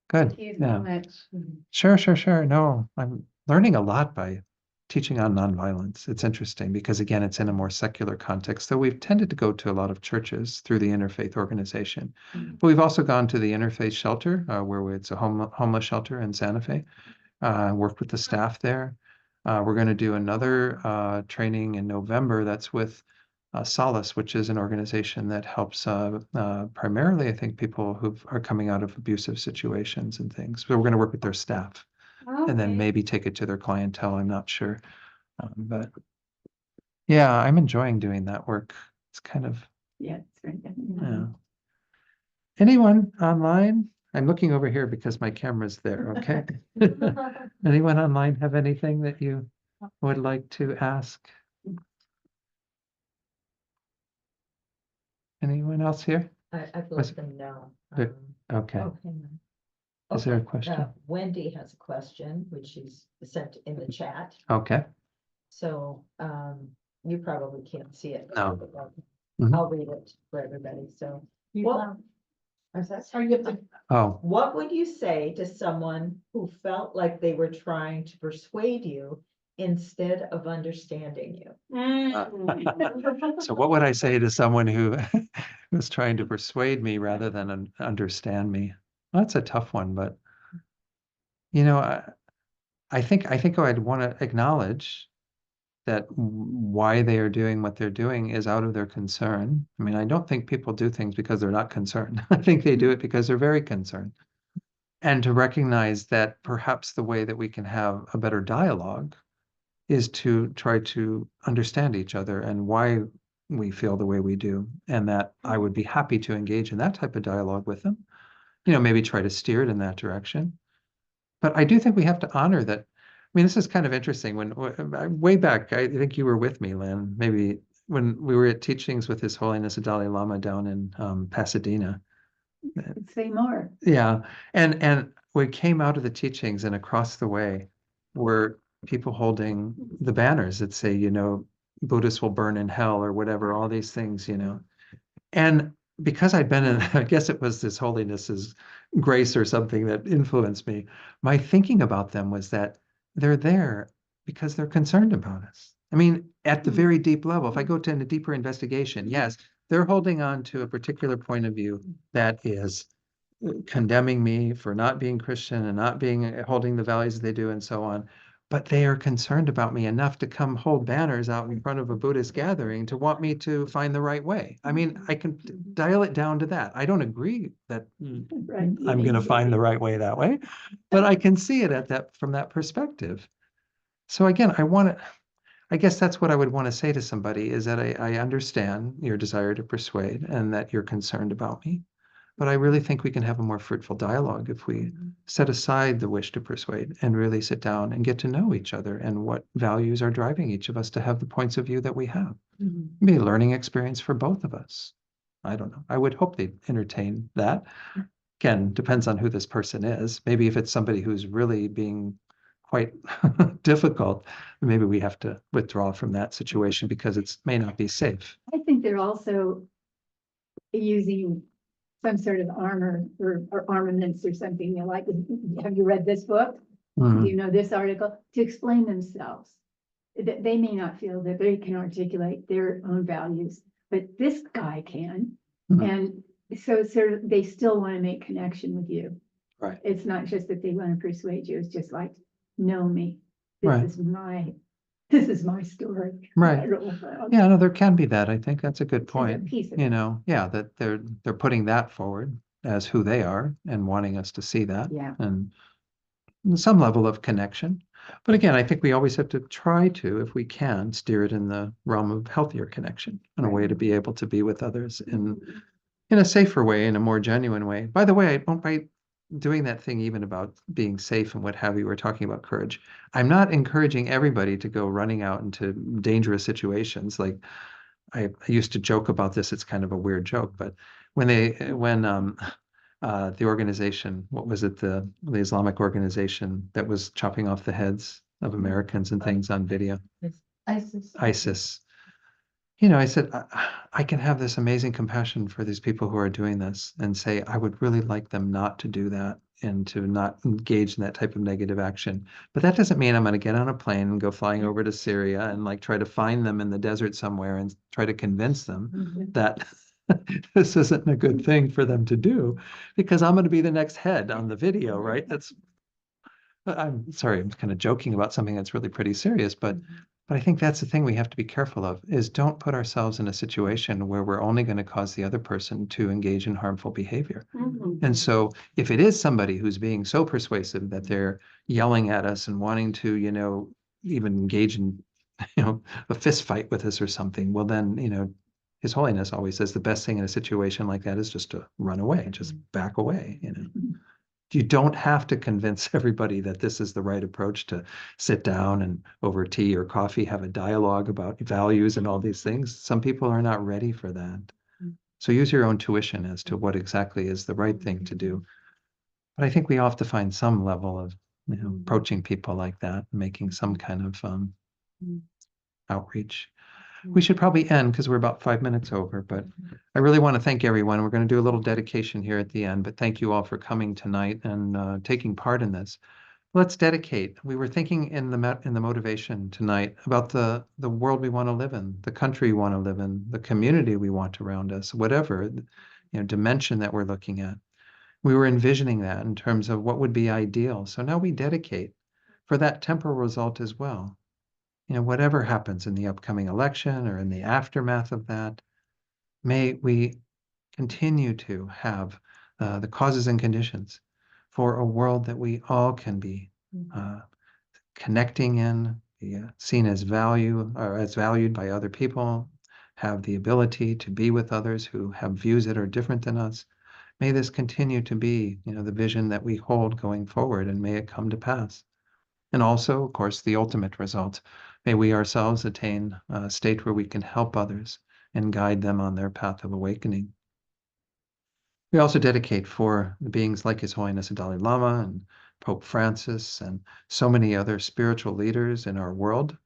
good. Thank you Yeah. so much. Sure. No, I'm learning a lot by teaching on nonviolence. It's interesting because, again, it's in a more secular context, though we've tended to go to a lot of churches through the interfaith organization. But we've also gone to the interfaith shelter, where it's a homeless shelter in Santa Fe, worked with the staff there. We're going to do another training in November that's with Solace, which is an organization that helps primarily, I think, people who are coming out of abusive situations and things. So we're going to work with their staff and then Okay. maybe take it to their clientele. I'm not sure. But yeah, I'm enjoying doing that work. It's kind of, Yeah, it's great. yeah. Anyone online? I'm looking over here because my camera's there, okay? Anyone online have anything that you would like to ask? Anyone else here? I've Was- let them know. Good. Okay. Oh, hang on. Is there a Okay, question? Wendy has a question, which she's sent in the chat, Okay. so, you probably can't see it. No. but Mhm. I'll read it for everybody, so. You What- love- I'm sorry? Or you have to. Oh, What would you say to someone who felt like they were trying to persuade you instead of understanding you? so what would I say to someone who was trying to persuade me rather than understand me? Well, that's a tough one, but I think I'd want to acknowledge that why they are doing what they're doing is out of their concern. I mean, I don't think people do things because they're not concerned. I think they do it because they're very concerned. And to recognize that perhaps the way that we can have a better dialogue is to try to understand each other and why we feel the way we do. And that I would be happy to engage in that type of dialogue with them, maybe try to steer it in that direction. But I do think we have to honor that. I mean, this is kind of interesting. When way back, I think you were with me, Lynn, maybe when we were at teachings with His Holiness the Dalai Lama down in Pasadena. Say more. Yeah, and we came out of the teachings, and across the way were people holding the banners that say, Buddhists will burn in hell or whatever, all these things, And because I'd been in, I guess it was His Holiness's grace or something that influenced me. My thinking about them was that they're there because they're concerned about us. I mean, at the very deep level, if I go to a deeper investigation, yes, they're holding on to a particular point of view that is condemning me for not being Christian and not being holding the values they do and so on. but they are concerned about me enough to come hold banners out in front of a Buddhist gathering to want me to find the right way. I mean, I can dial it down to that. I don't agree that Right. I'm going to find the right way that way, but I can see it from that perspective. So again, I guess that's what I would want to say to somebody is that I understand your desire to persuade and that you're concerned about me. But I really think we can have a more fruitful dialogue if we set aside the wish to persuade and really sit down and get to know each other and what values are driving each of us to have the points of view that we have. Be a learning experience for both of us. I don't know. I would hope they'd entertain that. Again, depends on who this person is. Maybe if it's somebody who's really being quite difficult, maybe we have to withdraw from that situation because it may not be safe. I think they're also using some sort of armor or armaments or something, like, have you read this book? Do Mhm. you know this article? To explain themselves. That they may not feel that they can articulate their own values, but this guy can. Mhm. And so they still want to make connection with you. Right. It's not just that they want to persuade you, it's just like, know me. Right. This is my story. Right. I don't know. Yeah, no, there can be that. I think that's a good So they're point. piece of You it. know, yeah, that they're putting that forward as who they are and wanting us to see that. Yeah. And some level of connection. But again, I think we always have to try to, if we can, steer it in the realm of healthier connection and a way to be able to be with others in a safer way, in a more genuine way. By the way, by doing that thing even about being safe and what have you, we're talking about courage. I'm not encouraging everybody to go running out into dangerous situations. Like I used to joke about this. It's kind of a weird joke, but when the organization, what was it, the Islamic organization that was chopping off the heads of Americans and things on video, ISIS. You know, I said, I can have this amazing compassion for these people who are doing this and say, I would really like them not to do that and to not engage in that type of negative action. But that doesn't mean I'm going to get on a plane and go flying over to Syria and like try to find them in the desert somewhere and try to convince them that this isn't a good thing for them to do because I'm going to be the next head on the video, right? I'm sorry, I'm kind of joking about something that's really pretty serious, but I think that's the thing we have to be careful of is don't put ourselves in a situation where we're only going to cause the other person to engage in harmful behavior. And so if it is somebody who's being so persuasive that they're yelling at us and wanting to, you know, even engage in, you know, a fist fight with us or something, well then, you know, His Holiness always says the best thing in a situation like that is just to run away, just back away, you know. You don't have to convince everybody that this is the right approach to sit down and over tea or coffee have a dialogue about values and all these things. Some people are not ready for that. So use your own tuition as to what exactly is the right thing to do. But I think we all have to find some level of, you know, approaching people like that, making some kind of outreach. We should probably end because we're about 5 minutes over, but I really want to thank everyone. We're going to do a little dedication here at the end, but thank you all for coming tonight and taking part in this. Let's dedicate. We were thinking in the motivation tonight about the world we want to live in, the country we want to live in, the community we want around us, whatever, you know, dimension that we're looking at. We were envisioning that in terms of what would be ideal. So now we dedicate for that temporal result as well. You know, whatever happens in the upcoming election or in the aftermath of that, may we continue to have the causes and conditions for a world that we all can be connecting in, be seen as value or as valued by other people, have the ability to be with others who have views that are different than us. May this continue to be, you know, the vision that we hold going forward, and may it come to pass. And also, of course, the ultimate result. May we ourselves attain a state where we can help others and guide them on their path of awakening. We also dedicate for the beings like His Holiness the Dalai Lama and Pope Francis and so many other spiritual leaders in our world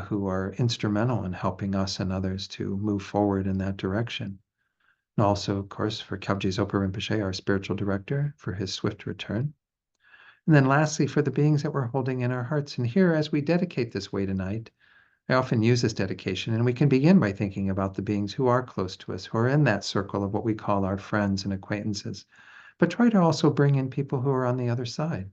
who are instrumental in helping us and others to move forward in that direction. And also, of course, for Kyabje Zopa Rinpoche, our spiritual director, for his swift return. And then lastly, for the beings that we're holding in our hearts. And here, as we dedicate this way tonight, I often use this dedication, and we can begin by thinking about the beings who are close to us, who are in that circle of what we call our friends and acquaintances. But try to also bring in people who are on the other side.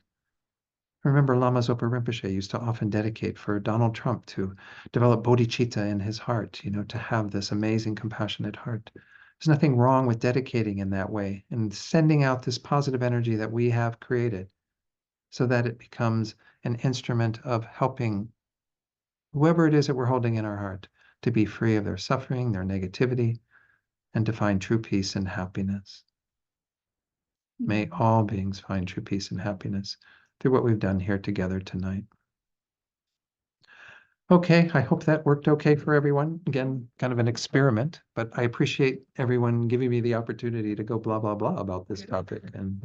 Remember, Lama Zopa Rinpoche used to often dedicate for Donald Trump to develop bodhicitta in his heart, to have this amazing, compassionate heart. There's nothing wrong with dedicating in that way and sending out this positive energy that we have created so that it becomes an instrument of helping whoever it is that we're holding in our heart to be free of their suffering, their negativity, and to find true peace and happiness. May all beings find true peace and happiness through what we've done here together tonight. Okay, I hope that worked okay for everyone. Again, kind of an experiment, but I appreciate everyone giving me the opportunity to go blah, blah, blah about this topic. And